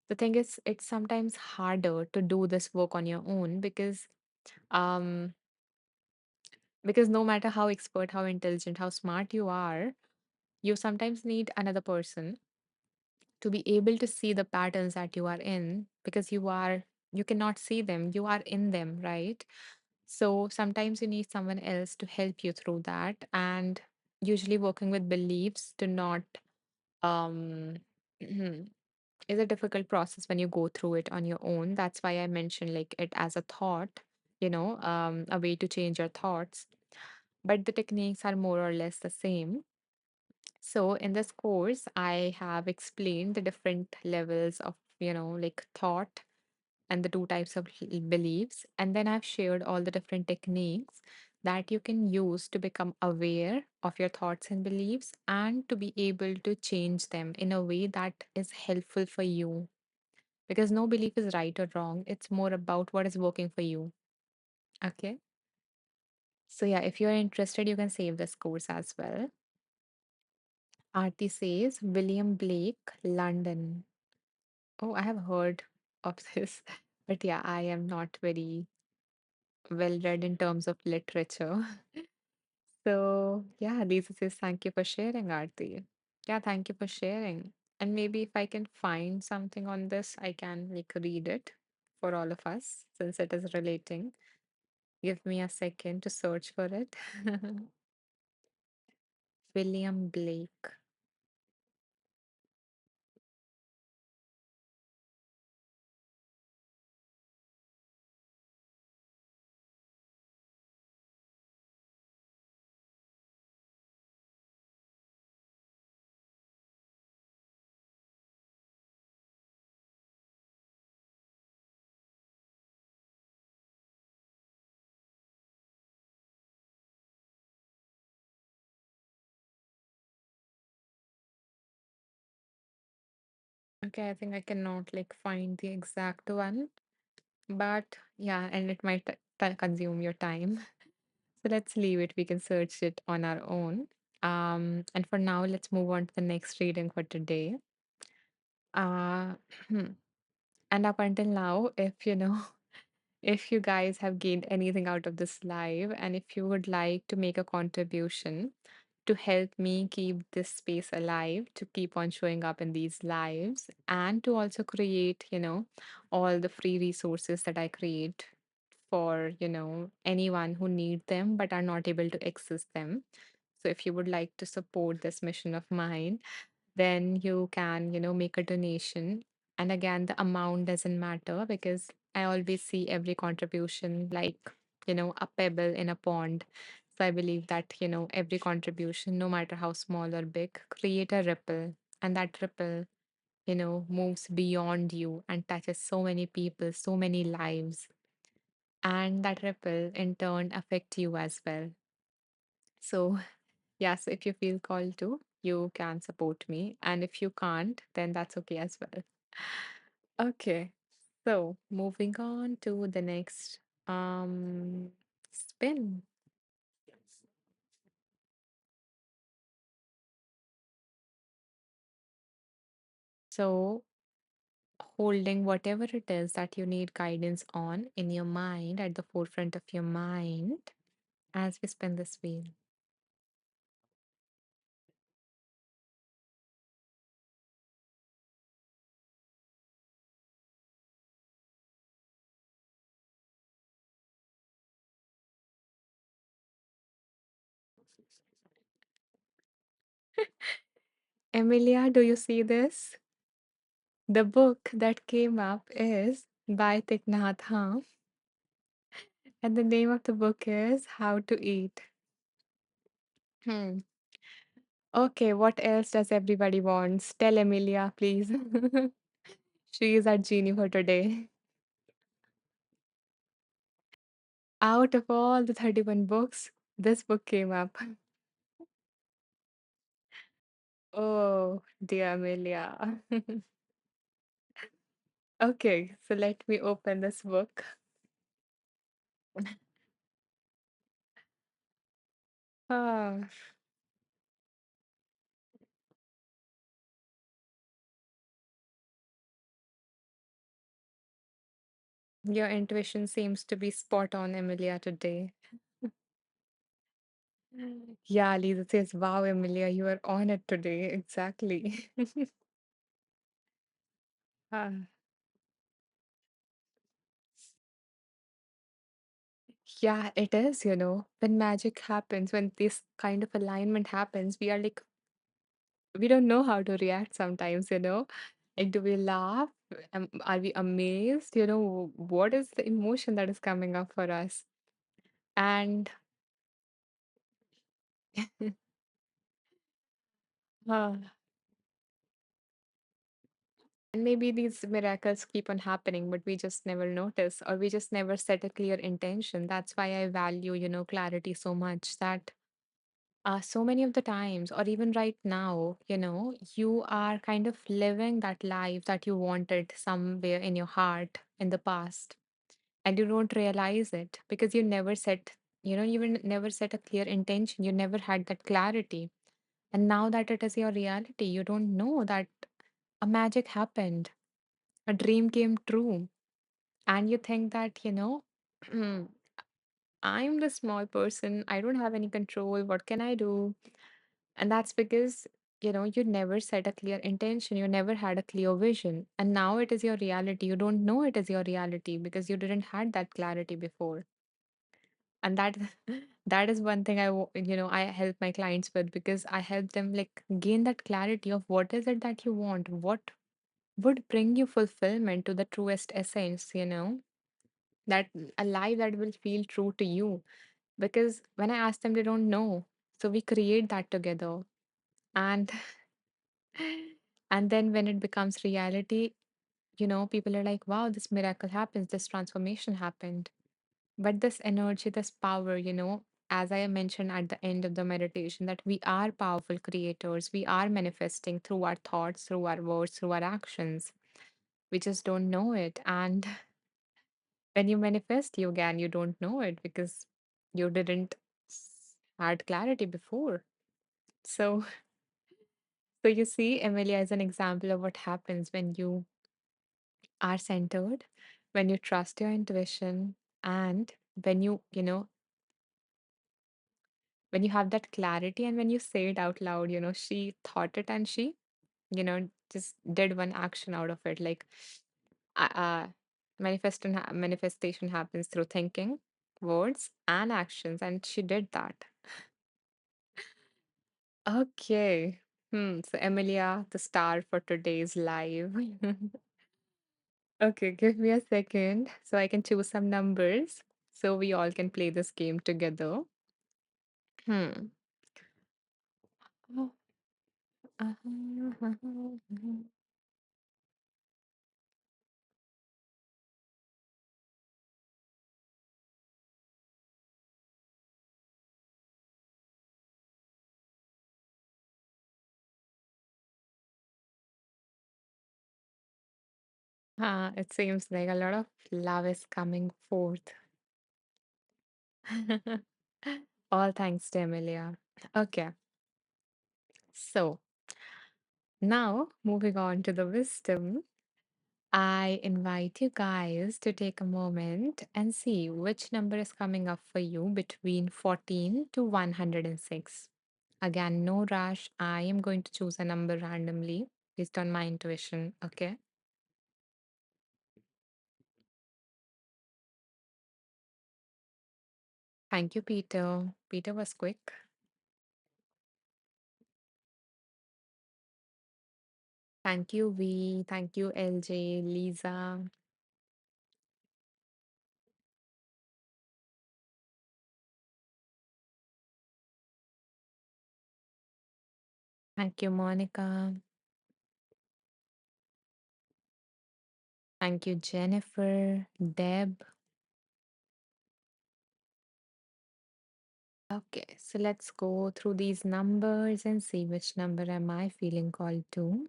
The thing is, it's sometimes harder to do this work on your own um, because no matter how expert, how intelligent, how smart you are, you sometimes need another person to be able to see the patterns that you are in because you cannot see them, you are in them, right? So sometimes you need someone else to help you through that. And usually working with beliefs do not um is a difficult process when you go through it on your own. That's why I mentioned like it as a thought, a way to change your thoughts. But the techniques are more or less the same. So in this course, I have explained the different levels of, like thought and the two types of beliefs. And then I've shared all the different techniques that you can use to become aware of your thoughts and beliefs and to be able to change them in a way that is helpful for you. Because no belief is right or wrong, it's more about what is working for you. Okay. So, yeah, if you're interested, you can save this course as well. Aarti says William Blake, London. Oh, I have heard of this, but yeah, I am not very well read in terms of literature. So, yeah, Lisa says, thank you for sharing, Aarti. Yeah, thank you for sharing. And maybe if I can find something on this, I can like read it for all of us since it is relating. Give me a second to search for it. William Blake. Okay, I think I cannot like find the exact one, but yeah, and it might consume your time. So let's leave it. We can search it on our own. And for now, let's move on to the next reading for today. Uh, and up until now, if you know, if you guys have gained anything out of this live, and if you would like to make a contribution to help me keep this space alive, to keep on showing up in these lives, and to also create, all the free resources that I create for, anyone who need them but are not able to access them. So if you would like to support this mission of mine, then you can, make a donation. And again, the amount doesn't matter because I always see every contribution like, a pebble in a pond. So I believe that, every contribution, no matter how small or big, create a ripple. And that ripple, moves beyond you and touches so many people, so many lives. And that ripple in turn affect you as well. So yeah, so if you feel called to, you can support me. And if you can't, then that's okay as well. Okay. So moving on to the next spin. So holding whatever it is that you need guidance on in your mind at the forefront of your mind as we spin this wheel. Emilia, do you see this? The book that came up is by Thich Nhat Hanh, and the name of the book is How to Eat. Hmm. Okay, what else does everybody wants? Tell Emilia, please. She is our genie for today. Out of all the 31 books, this book came up. Oh, dear Amelia. Okay, so let me open this book. Ah, your intuition seems to be spot on, Emilia, today. Yeah, Lisa says, wow, Emilia, you are on it today. Exactly. Ah, yeah, it is, when magic happens, when this kind of alignment happens, we are like, we don't know how to react sometimes. Like, do we laugh? Are we amazed? What is the emotion that is coming up for us? And uh, and maybe these miracles keep on happening, but we just never notice, or we just never set a clear intention. That's why I value, clarity so much that so many of the times, or even right now, you are kind of living that life that you wanted somewhere in your heart in the past, and you don't realize it because you never set never set a clear intention. You never had that clarity. And now that it is your reality, you don't know that a magic happened, a dream came true. And you think that, I'm the small person. I don't have any control. What can I do? And that's because, you never set a clear intention. You never had a clear vision. And now it is your reality. You don't know it is your reality because you didn't had that clarity before. And that that is one thing I help my clients with, because I help them like gain that clarity of what is it that you want, what would bring you fulfillment to the truest essence, that a life that will feel true to you. Because when I ask them, they don't know. So we create that together. And and then when it becomes reality, people are like, wow, this miracle happens, this transformation happened. But this energy, this power, as I mentioned at the end of the meditation, that we are powerful creators. We are manifesting through our thoughts, through our words, through our actions. We just don't know it. And when you manifest, you don't know it because you didn't had clarity before. So, so you see, Emilia is an example of what happens when you are centered, when you trust your intuition, and when you have that clarity and when you say it out loud. She thought it and she, just did one action out of it. Like, manifestation happens through thinking, words, and actions, and she did that. Okay. So Emilia, the star for today's live. Okay, give me a second so I can choose some numbers so we all can play this game together. Hmm. Oh, it seems like a lot of love is coming forth. All thanks to Emilia. Okay, so now moving on to the wisdom. I invite you guys to take a moment and see which number is coming up for you between 14 to 106. Again, no rush. I am going to choose a number randomly based on my intuition. Okay. Thank you, Peter. Peter was quick. Thank you, V. Thank you, LJ, Lisa. Thank you, Monica. Thank you, Jennifer, Deb. Okay, so let's go through these numbers and see which number am I feeling called to.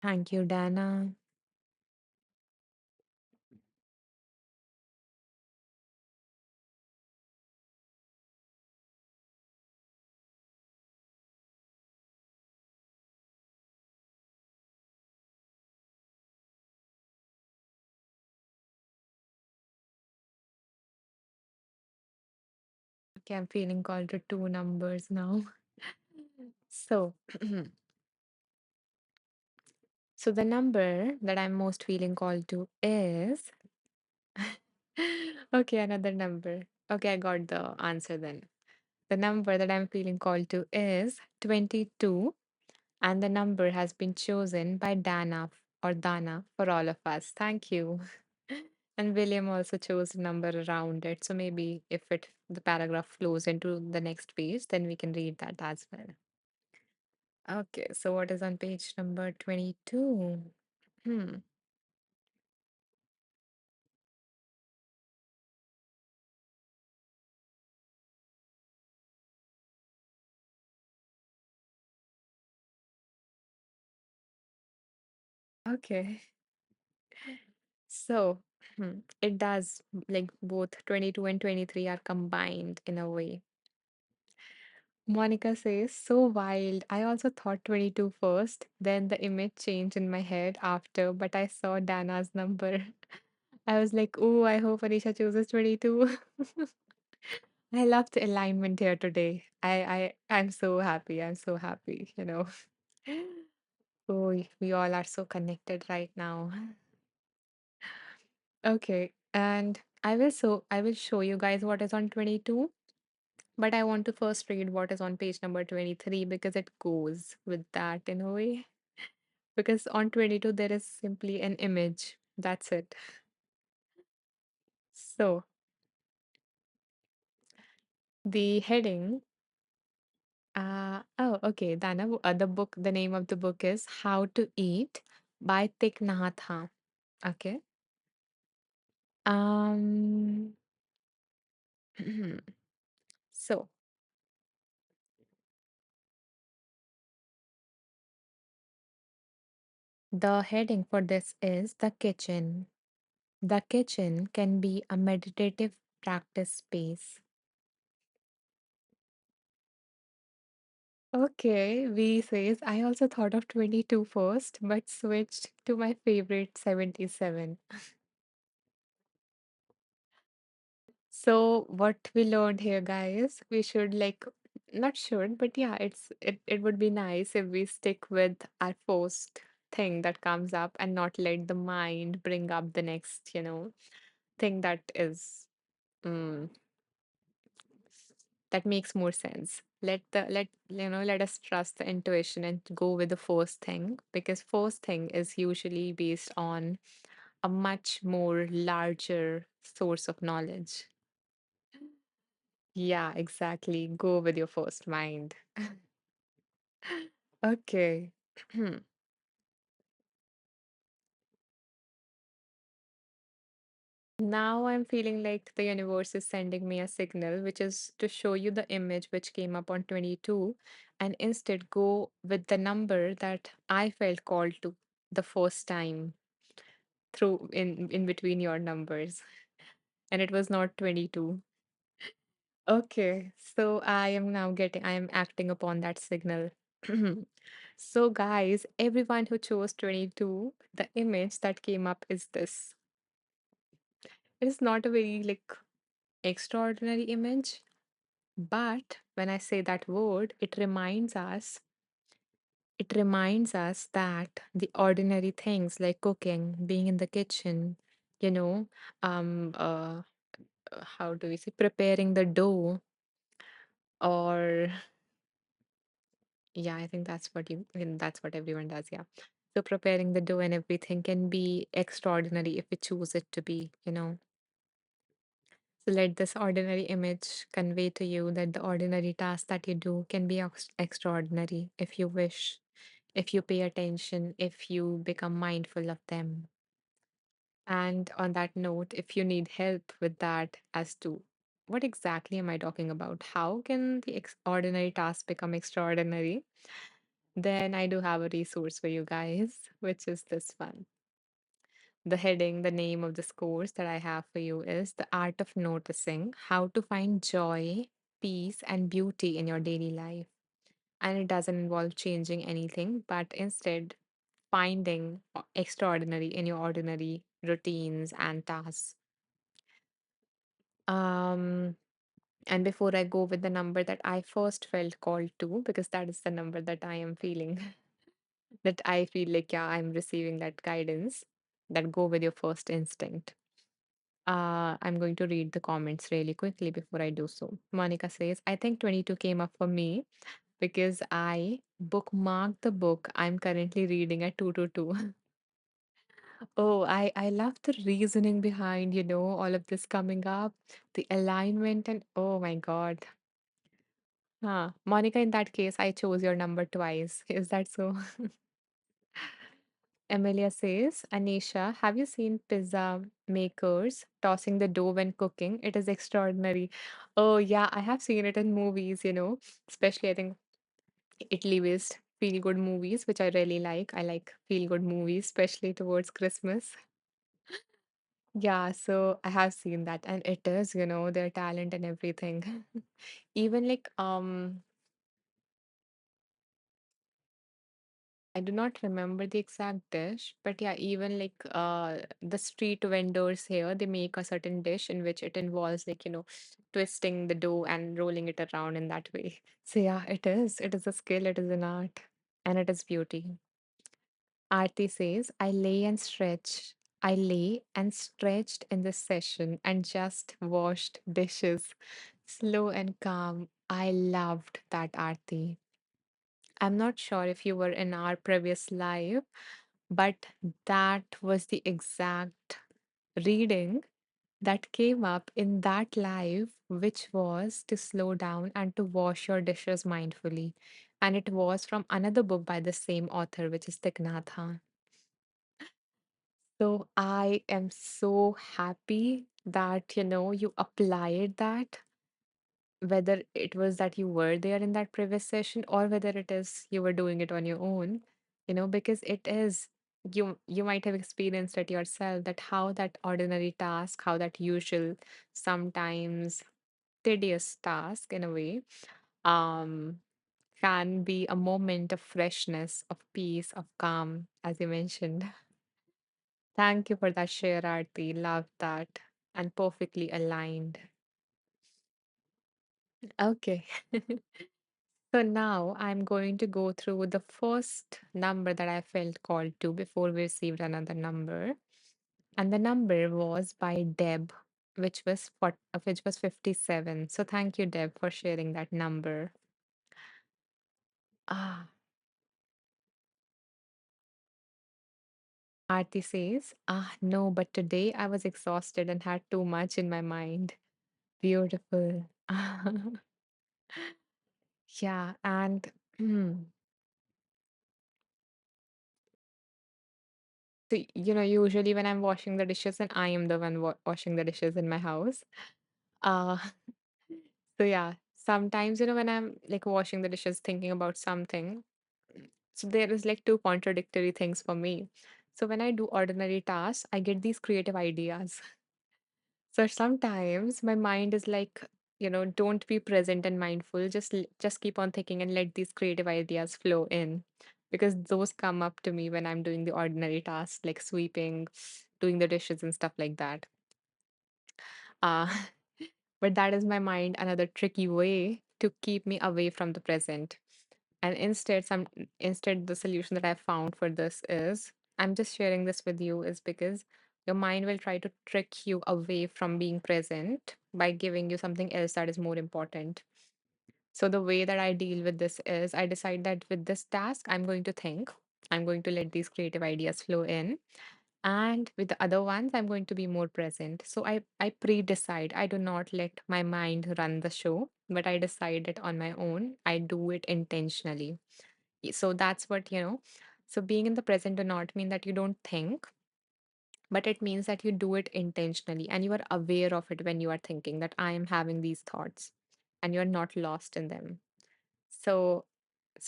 Thank you, Dana. Okay, I'm feeling called to two numbers now. So, so the number that I'm most feeling called to is okay, another number. Okay, I got the answer then. The number that I'm feeling called to is 22, and the number has been chosen by Dana for all of us. Thank you. And William also chose a number around it. So maybe if the paragraph flows into the next page, then we can read that as well. Okay, so what is on page number 22? Hmm. Okay. So, it does like both 22 and 23 are combined in a way. Monica says, so wild. I also thought 22 first, then the image changed in my head after, but I saw Dana's number. I was like, oh, I hope Anisha chooses 22. I love the alignment here today. I'm so happy. I'm so happy. Oh, we all are so connected right now. Okay, and I will show you guys what is on 22, but I want to first read what is on page number 23 because it goes with that in a way. Because on 22 there is simply an image. That's it. So, the heading okay, Dana, the name of the book is How to Eat by Thich Nhat. Okay. Um, so the heading for this is the kitchen. The kitchen can be a meditative practice space. Okay, V says, I also thought of 22 first, but switched to my favorite 77. So what we learned here, guys, we should like not should, but yeah, it would be nice if we stick with our first thing that comes up and not let the mind bring up the next thing mm, that makes more sense. Let us trust the intuition and go with the first thing because first thing is usually based on a much more larger source of knowledge. Yeah, exactly. Go with your first mind. Okay. Now I'm feeling like the universe is sending me a signal, which is to show you the image which came up on 22 and instead go with the number that I felt called to the first time through in between your numbers. And it was not 22. Okay, so I am acting upon that signal. So, guys, everyone who chose 22, the image that came up is this. It is not a very like extraordinary image, but when I say that word, it reminds us that the ordinary things like cooking, being in the kitchen, you know, um, uh, how do we say, preparing the dough, or yeah, I think that's what everyone does. Yeah. So preparing the dough and everything can be extraordinary if we choose it to be. So let this ordinary image convey to you that the ordinary task that you do can be extraordinary if you wish, if you pay attention, if you become mindful of them. And on that note, if you need help with that as to what exactly am I talking about? How can the ordinary task become extraordinary? Then I do have a resource for you guys, which is this one. The name of this course that I have for you is The Art of Noticing How to Find Joy, Peace, and Beauty in Your Daily Life. And it doesn't involve changing anything, but instead finding extraordinary in your ordinary routines and tasks. Um, and before I go with the number that I first felt called to, because that is the number that I am feeling, that I feel like, yeah, I'm receiving that guidance, that go with your first instinct. I'm going to read the comments really quickly before I do so. Monica says, I think 22 came up for me because I bookmarked the book I'm currently reading at 222. Oh, I love the reasoning behind all of this coming up, the alignment, and oh my God. Monica, in that case, I chose your number twice. Is that so? Amelia says, Anisha, have you seen pizza makers tossing the dough when cooking? It is extraordinary. Oh, yeah, I have seen it in movies, especially I think Italy based feel good movies, which I really like. I like feel good movies, especially towards Christmas. Yeah, so I have seen that, and it is, their talent and everything. Even like, I do not remember the exact dish, but yeah, even like the street vendors here, they make a certain dish in which it involves like, twisting the dough and rolling it around in that way. So yeah, it is. It is a skill, it is an art, and it is beauty. Aarti says, I lay and stretched in this session and just washed dishes. Slow and calm. I loved that, Aarti. I'm not sure if you were in our previous live, but that was the exact reading that came up in that live, which was to slow down and to wash your dishes mindfully. And it was from another book by the same author, which is Thich Nhat. So I am so happy that, you applied that, whether it was that you were there in that previous session or whether it is you were doing it on your own, because it is, you might have experienced it yourself, that how that ordinary task, how that usual, sometimes tedious task in a way, um can be a moment of freshness, of peace, of calm, as you mentioned. Thank you for that share, Aarti. Love that. And perfectly aligned. Okay. So now I'm going to go through the first number that I felt called to before we received another number. And the number was by Deb, which was 57. So thank you, Deb, for sharing that number. Ah, Aarti says, no, but today I was exhausted and had too much in my mind. Beautiful. Yeah, and so, usually when I'm washing the dishes, and I am the one washing the dishes in my house. Uh, so yeah, sometimes, when I'm like washing the dishes, thinking about something, so there is like two contradictory things for me. So when I do ordinary tasks, I get these creative ideas. So sometimes my mind is like, don't be present and mindful. Just keep on thinking and let these creative ideas flow in, because those come up to me when I'm doing the ordinary tasks like sweeping, doing the dishes and stuff like that. Uh, but that is my mind another tricky way to keep me away from the present. And instead the solution that I found for this is, I'm just sharing this with you, is because your mind will try to trick you away from being present by giving you something else that is more important. So the way that I deal with this is, I decide that with this task I'm going to think, I'm going to let these creative ideas flow in, and with the other ones I'm going to be more present. So I pre-decide, I do not let my mind run the show, but I decide it on my own, I do it intentionally. So that's what, so being in the present do not mean that you don't think, but it means that you do it intentionally and you are aware of it when you are thinking that I am having these thoughts, and you're not lost in them. So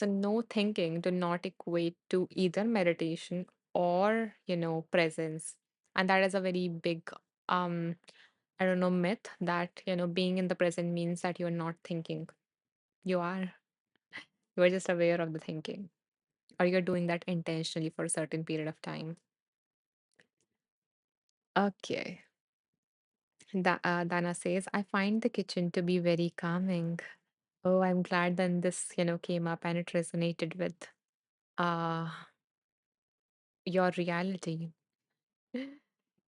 no thinking do not equate to either meditation or, presence. And that is a very big, um I don't know, myth that, being in the present means that you're not thinking. You are. You are just aware of the thinking, or you're doing that intentionally for a certain period of time. Okay. Dana says, I find the kitchen to be very calming. Oh, I'm glad then this, came up and it resonated with uh your reality.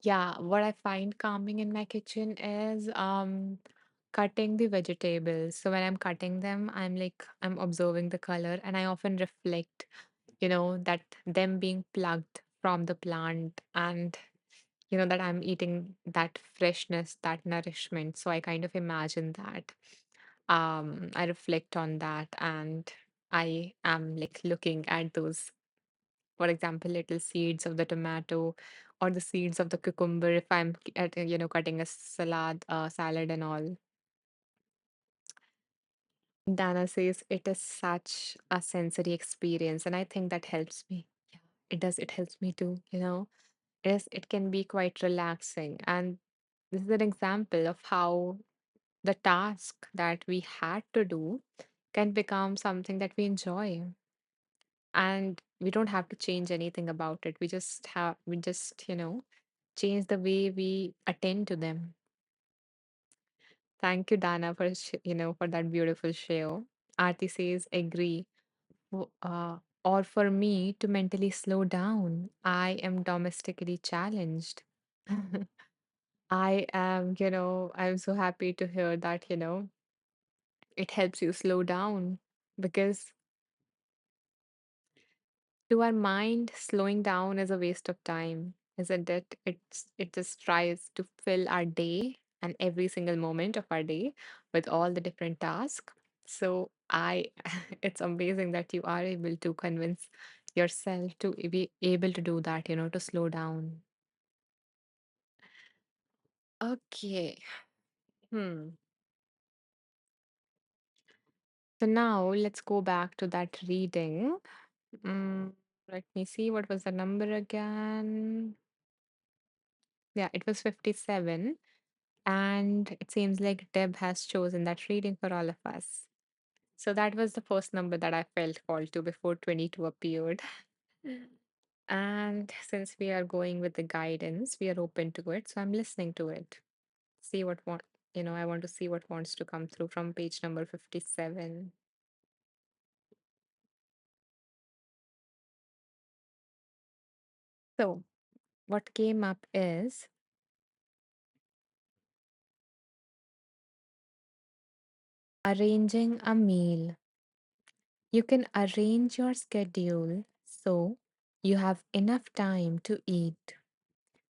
Yeah, what I find calming in my kitchen is cutting the vegetables. So when I'm cutting them, I'm observing the color, and I often reflect, that them being plucked from the plant, and that I'm eating that freshness, that nourishment. So I kind of imagine that. I reflect on that, and I am like looking at those, for example, little seeds of the tomato or the seeds of the cucumber if I'm cutting a salad and all. Dana says it is such a sensory experience, and I think that helps me. Yeah, it does. It helps me too. It can be quite relaxing, and this is an example of how the task that we had to do can become something that we enjoy, and we don't have to change anything about it. We just change the way we attend to them. Thank you, Dana, for that beautiful share. Aarti says agree. Or for me to mentally slow down, I am domestically challenged. I'm so happy to hear that, it helps you slow down, because to our mind, slowing down is a waste of time, isn't it? It just tries to fill our day and every single moment of our day with all the different tasks. So it's amazing that you are able to convince yourself to be able to do that, to slow down. Okay. Hmm. So now let's go back to that reading. Mm, Let me see, what was the number again? Yeah, it was 57. And it seems like Deb has chosen that reading for all of us. So that was the first number that I felt called to before 22 appeared. And since we are going with the guidance, we are open to it. So I'm listening to it. See I want to see what wants to come through from page number 57. So what came up is arranging a meal. You can arrange your schedule so you have enough time to eat.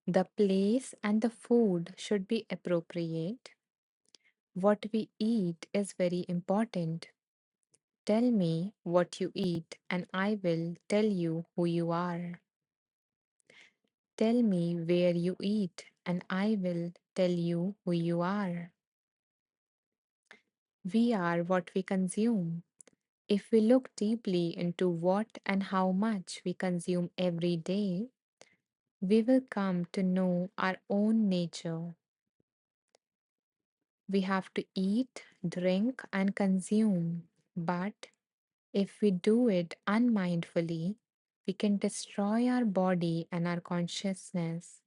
The place and the food should be appropriate. What we eat is very important. Tell me what you eat, and I will tell you who you are. Tell me where you eat, and I will tell you who you are. We are what we consume. If we look deeply into what and how much we consume every day, we will come to know our own nature. We have to eat, drink, and consume. But if we do it unmindfully, we can destroy our body and our consciousness.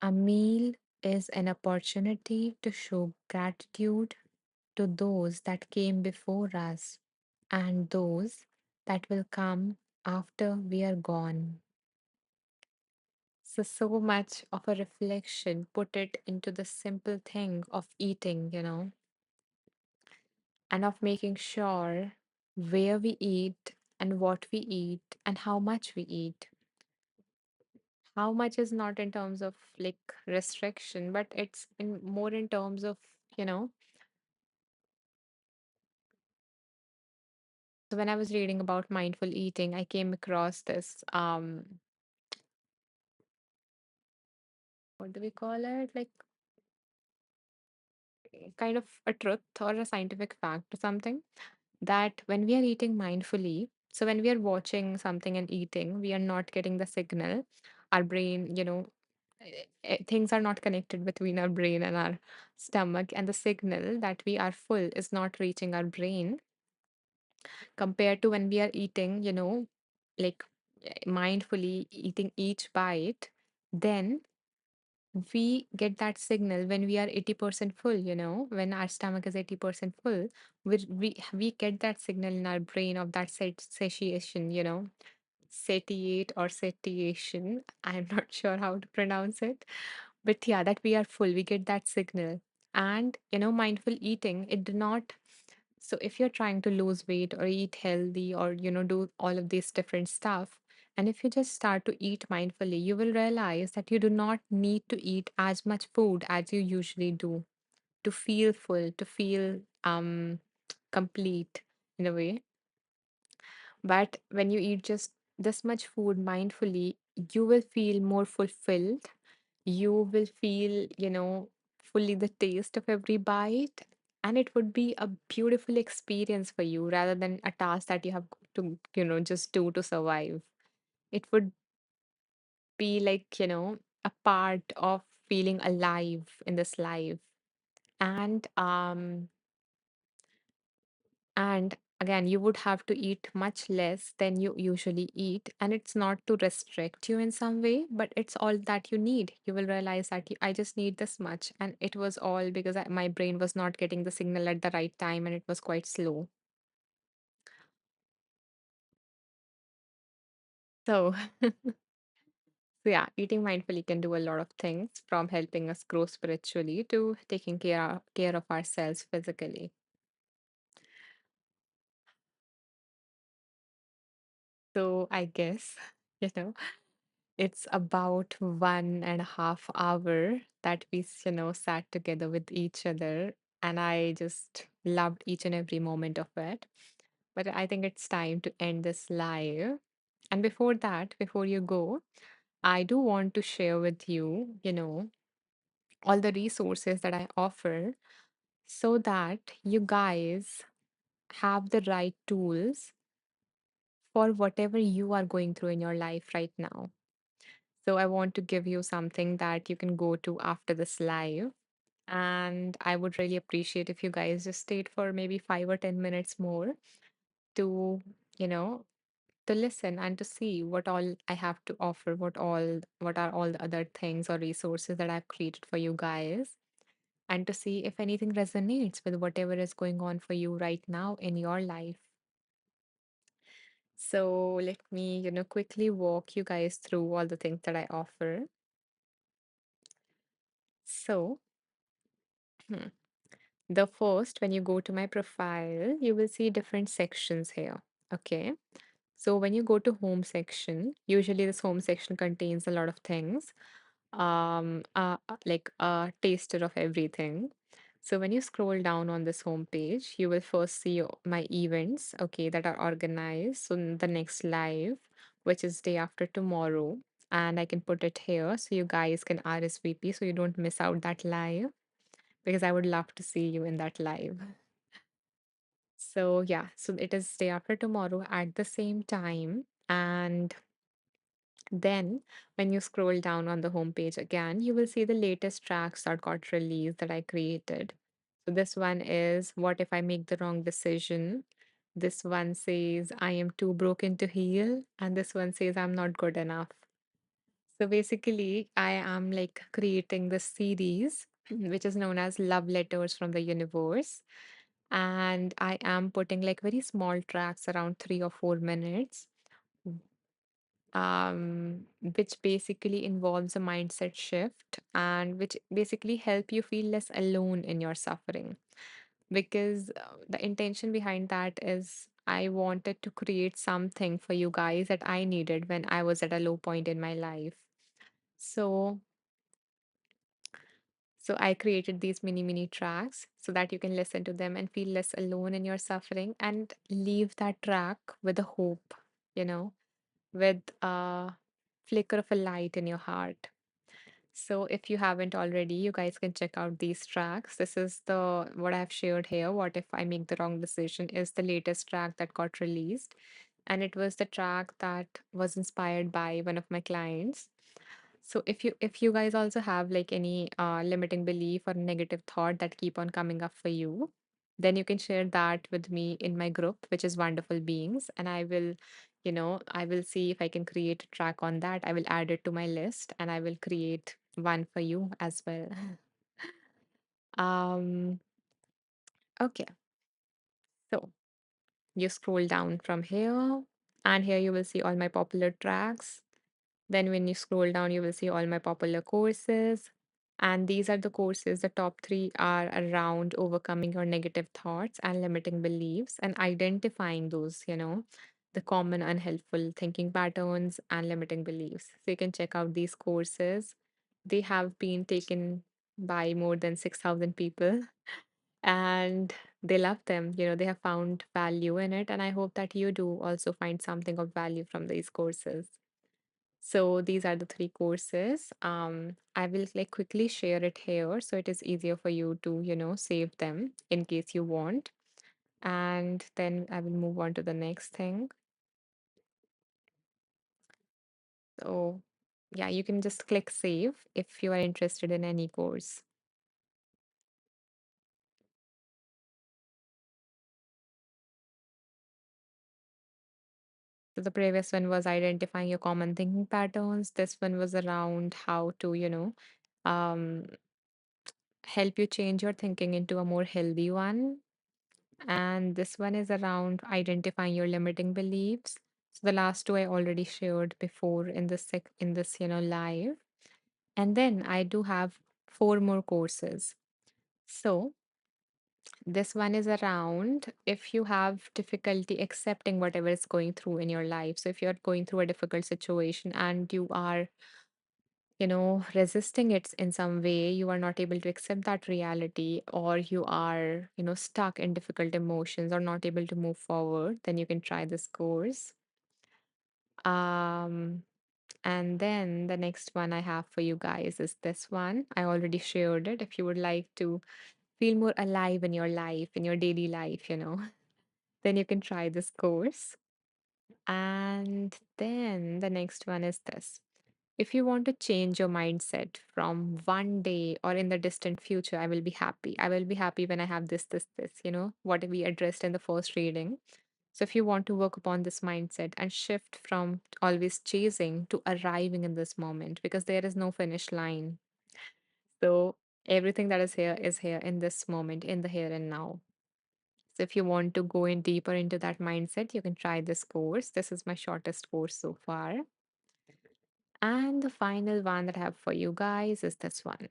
A meal is an opportunity to show gratitude to those that came before us and those that will come after we are gone. So much of a reflection put it into the simple thing of eating, and of making sure where we eat and what we eat and how much we eat. How much is not in terms of like restriction, but it's more in terms of, you know. So when I was reading about mindful eating, I came across this what do we call it? Like kind of a truth or a scientific fact or something, that when we are eating mindfully, so when we are watching something and eating, we are not getting the signal. Our brain, things are not connected between our brain and our stomach, and the signal that we are full is not reaching our brain, compared to when we are eating, like mindfully eating each bite. Then we get that signal when we are 80% full, when our stomach is 80% full. We get that signal in our brain of that satiation, satiate or satiation. I'm not sure how to pronounce it, but yeah, that we are full, we get that signal. And mindful eating, it do not. So if you're trying to lose weight or eat healthy or do all of these different stuff, and if you just start to eat mindfully, you will realize that you do not need to eat as much food as you usually do. to feel full, to feel complete in a way. But when you eat just this much food mindfully, you will feel more fulfilled. You will feel, fully the taste of every bite. And it would be a beautiful experience for you rather than a task that you have to, just do to survive. It would be like, a part of feeling alive in this life. And And again, you would have to eat much less than you usually eat. And it's not to restrict you in some way, but it's all that you need. You will realize that I just need this much. And it was all because my brain was not getting the signal at the right time and it was quite slow. So, so yeah, eating mindfully can do a lot of things from helping us grow spiritually to taking care of ourselves physically. So, I guess, you know, it's about 1.5 hour that we, sat together with each other, and I just loved each and every moment of it. But I think it's time to end this live. And before that, before you go, I do want to share with you, all the resources that I offer so that you guys have the right tools for whatever you are going through in your life right now. So I want to give you something that you can go to after this live. And I would really appreciate if you guys just stayed for maybe 5 or 10 minutes more to, you know, to listen and to see what all I have to offer, what are all the other things or resources that I've created for you guys, and to see if anything resonates with whatever is going on for you right now in your life. So let me, quickly walk you guys through all the things that I offer. So, the first, when you go to my profile, you will see different sections here. Okay. So when you go to home section, usually this home section contains a lot of things, like a taster of everything. So when you scroll down on this home page, you will first see my events, okay, that are organized. So the next live, which is day after tomorrow, and I can put it here so you guys can RSVP so you don't miss out that live because I would love to see you in that live. So, yeah, so it is day after tomorrow at the same time. And then when you scroll down on the homepage again, you will see the latest tracks that got released that I created. So, this one is What If I Make the Wrong Decision? This one says I am too broken to heal. And this one says I'm not good enough. So basically, I am like creating this series, which is known as Love Letters from the Universe. And I am putting like very small tracks around 3 or 4 minutes, which basically involves a mindset shift and which basically help you feel less alone in your suffering. Because the intention behind that is I wanted to create something for you guys that I needed when I was at a low point in my life. So So I created these mini tracks so that you can listen to them and feel less alone in your suffering and leave that track with a hope, you know, with a flicker of a light in your heart. So if you haven't already, you guys can check out these tracks. This is the what I've shared here. What if I make the wrong decision is the latest track that got released. And it was the track that was inspired by one of my clients. So if you guys also have like any limiting belief or negative thought that keep on coming up for you, then you can share that with me in my group, which is Wonderful Beings, and I will see if I can create a track on that. I will add it to my list, and I will create one for you as well. um. Okay. So you scroll down from here, and here you will see all my popular tracks. Then, when you scroll down, you will see all my popular courses. And these are the courses. The top three are around overcoming your negative thoughts and limiting beliefs and identifying those, the common unhelpful thinking patterns and limiting beliefs. So, you can check out these courses. They have been taken. by more than 6,000 people. And they love them. They have found value in it. And I hope that you do also find something of value from these courses. So these are the three courses. I will like quickly share it here so it is easier for you to, save them in case you want. And then I will move on to the next thing. So yeah, you can just click save if you are interested in any course. So the previous one was identifying your common thinking patterns. This one was around how to, um, help you change your thinking into a more healthy one. And this one is around identifying your limiting beliefs. So the last two I already shared before in this live. And then I do have four more courses. So this one is around if you have difficulty accepting whatever is going through in your life. So if you're going through a difficult situation and you are, resisting it in some way, you are not able to accept that reality, or you are, stuck in difficult emotions or not able to move forward, then you can try this course. Um, and then the next one I have for you guys is this one. I already shared it. If you would like to feel more alive in your life, in your daily life, then you can try this course. And then the next one is this. If you want to change your mindset from one day or in the distant future, I will be happy. I will be happy when I have this, what we addressed in the first reading. So, if you want to work upon this mindset and shift from always chasing to arriving in this moment, because there is no finish line. So, everything that is here in this moment, in the here and now. So if you want to go in deeper into that mindset, you can try this course. This is my shortest course so far. And the final one that I have for you guys is this one.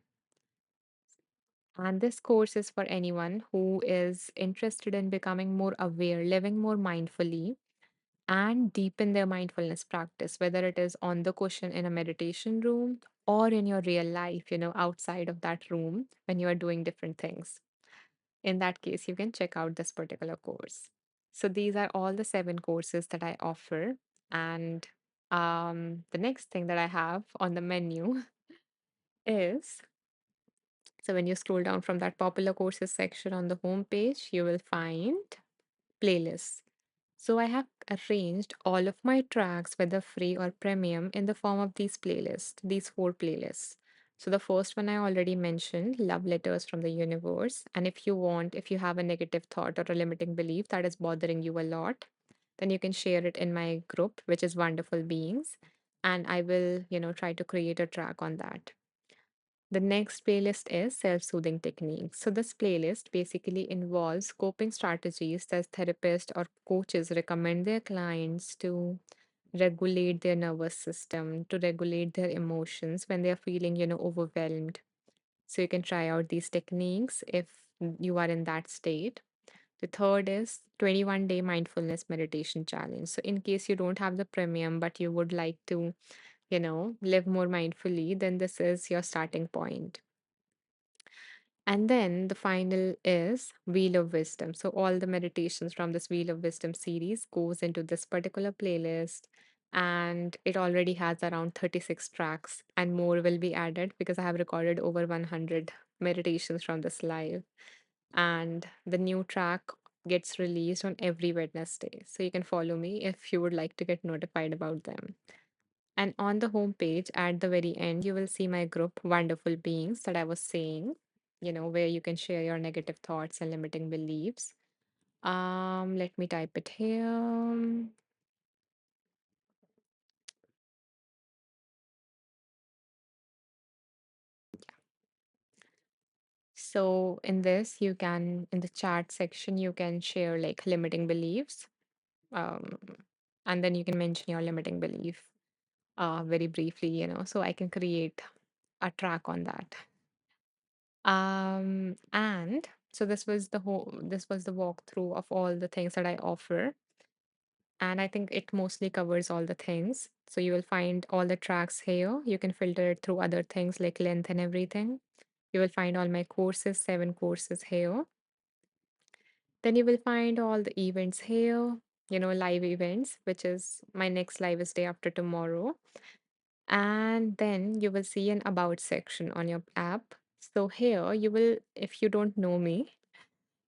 And this course is for anyone who is interested in becoming more aware, living more mindfully, and deepen their mindfulness practice, whether it is on the cushion in a meditation room or in your real life, outside of that room when you are doing different things. In that case, you can check out this particular course. So these are all the seven courses that I offer. And the next thing that I have on the menu is, so when you scroll down from that popular courses section on the home page, you will find playlists. So I have arranged all of my tracks, whether free or premium, in the form of these playlists, these four playlists. So the first one I already mentioned, Love Letters from the Universe. And if you have a negative thought or a limiting belief that is bothering you a lot, then you can share it in my group, which is Wonderful Beings. And I will, try to create a track on that. The next playlist is self soothing techniques. So, this playlist basically involves coping strategies that therapists or coaches recommend their clients to regulate their nervous system, to regulate their emotions when they're feeling, overwhelmed. So, you can try out these techniques if you are in that state. The third is 21-day mindfulness meditation challenge. So, in case you don't have the premium, but you would like to, live more mindfully, then this is your starting point. And then the final is Wheel of Wisdom. So all the meditations from this Wheel of Wisdom series goes into this particular playlist, and it already has around 36 tracks, and more will be added because I have recorded over 100 meditations from this live. And the new track gets released on every Wednesday. So you can follow me if you would like to get notified about them. And on the homepage at the very end, you will see my group, Wonderful Beings, that I was saying, where you can share your negative thoughts and limiting beliefs. Let me type it here. So in the chat section, you can share like limiting beliefs. Um, and then you can mention your limiting belief very briefly, so I can create a track on that. And so this was the walkthrough of all the things that I offer. And I think it mostly covers all the things. So you will find all the tracks here. You can filter it through other things like length and everything. You will find all my courses, 7 courses here. Then you will find all the events here, live events, which is my next live is day after tomorrow. And then you will see an about section on your app. So here you will, if you don't know me,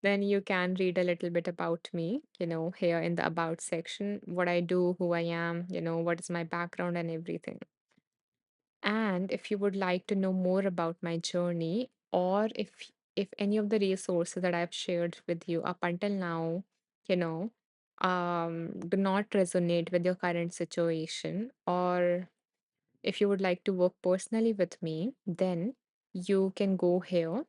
then you can read a little bit about me, here in the about section, what I do, who I am, what is my background and everything. And if you would like to know more about my journey, or if any of the resources that I've shared with you up until now, you know, do not resonate with your current situation, or if you would like to work personally with me, then you can go here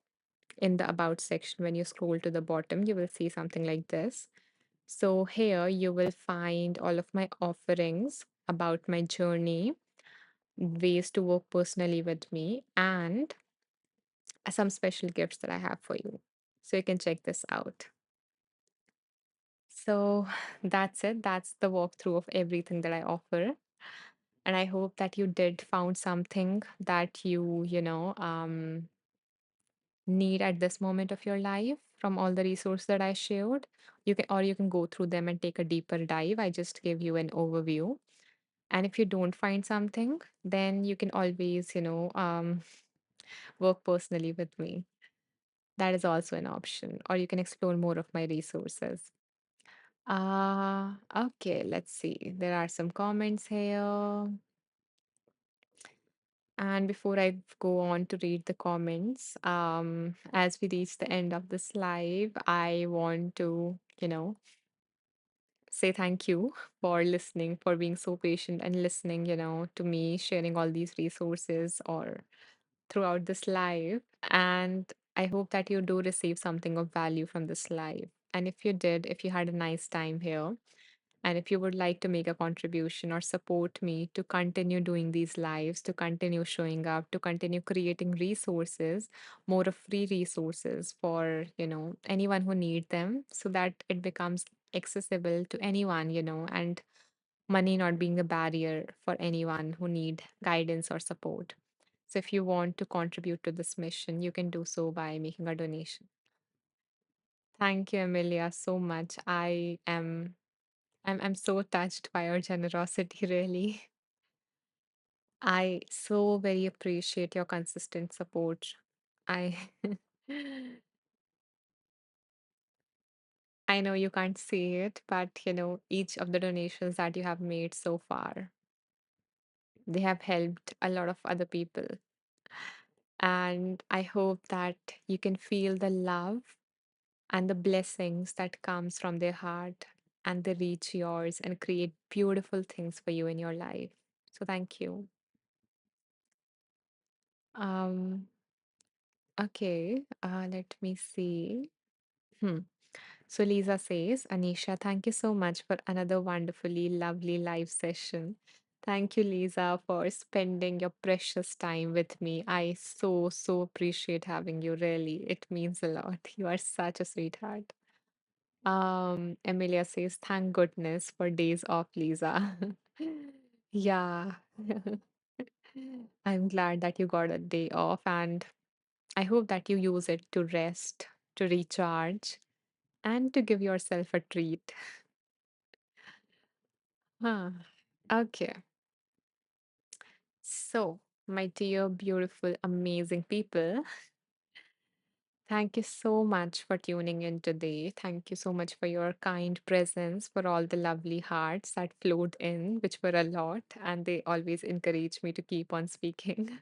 in the about section. When you scroll to the bottom, you will see something like this. So here you will find all of my offerings about my journey, ways to work personally with me, and some special gifts that I have for you. So you can check this out. So that's it. That's the walkthrough of everything that I offer. And I hope that you did found something that you need at this moment of your life from all the resources that I shared. You can go through them and take a deeper dive. I just gave you an overview. And if you don't find something, then you can always, work personally with me. That is also an option. Or you can explore more of my resources. Okay, let's see. There are some comments here. And before I go on to read the comments, as we reach the end of this live, I want to, say thank you for listening, for being so patient and listening, to me sharing all these resources or throughout this live. And I hope that you do receive something of value from this live. And if you did, if you had a nice time here, and if you would like to make a contribution or support me to continue doing these lives, to continue showing up, to continue creating resources, more of free resources for, anyone who need them so that it becomes accessible to anyone, and money not being a barrier for anyone who need guidance or support. So if you want to contribute to this mission, you can do so by making a donation. Thank you, Amelia, so much. I'm so touched by your generosity, really. I so very appreciate your consistent support. I I know you can't see it, but each of the donations that you have made so far, they have helped a lot of other people. And I hope that you can feel the love and the blessings that comes from their heart and they reach yours and create beautiful things for you in your life. So thank you. Um, okay, let me see. Hmm. So Lisa says, Anisha, thank you so much for another wonderfully lovely live session. Thank you, Lisa, for spending your precious time with me. I so appreciate having you, really. It means a lot. You are such a sweetheart. Emilia says, thank goodness for days off, Lisa. Yeah. I'm glad that you got a day off, and I hope that you use it to rest, to recharge, and to give yourself a treat. Huh. Okay. So, my dear, beautiful, amazing people, thank you so much for tuning in today. Thank you so much for your kind presence, for all the lovely hearts that flowed in, which were a lot, and they always encourage me to keep on speaking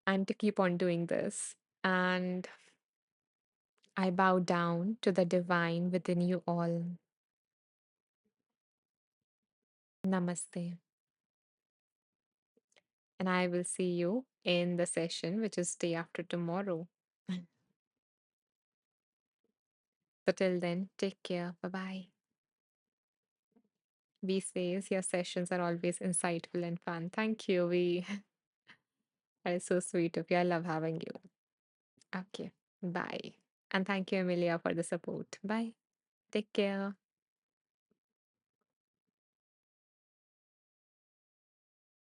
and to keep on doing this. And I bow down to the divine within you all. Namaste. And I will see you in the session, which is day after tomorrow. So till then, take care. Bye bye. Be safe. Your sessions are always insightful and fun. Thank you. That is so sweet of you. I love having you. Okay. Bye. And thank you, Amelia, for the support. Bye. Take care.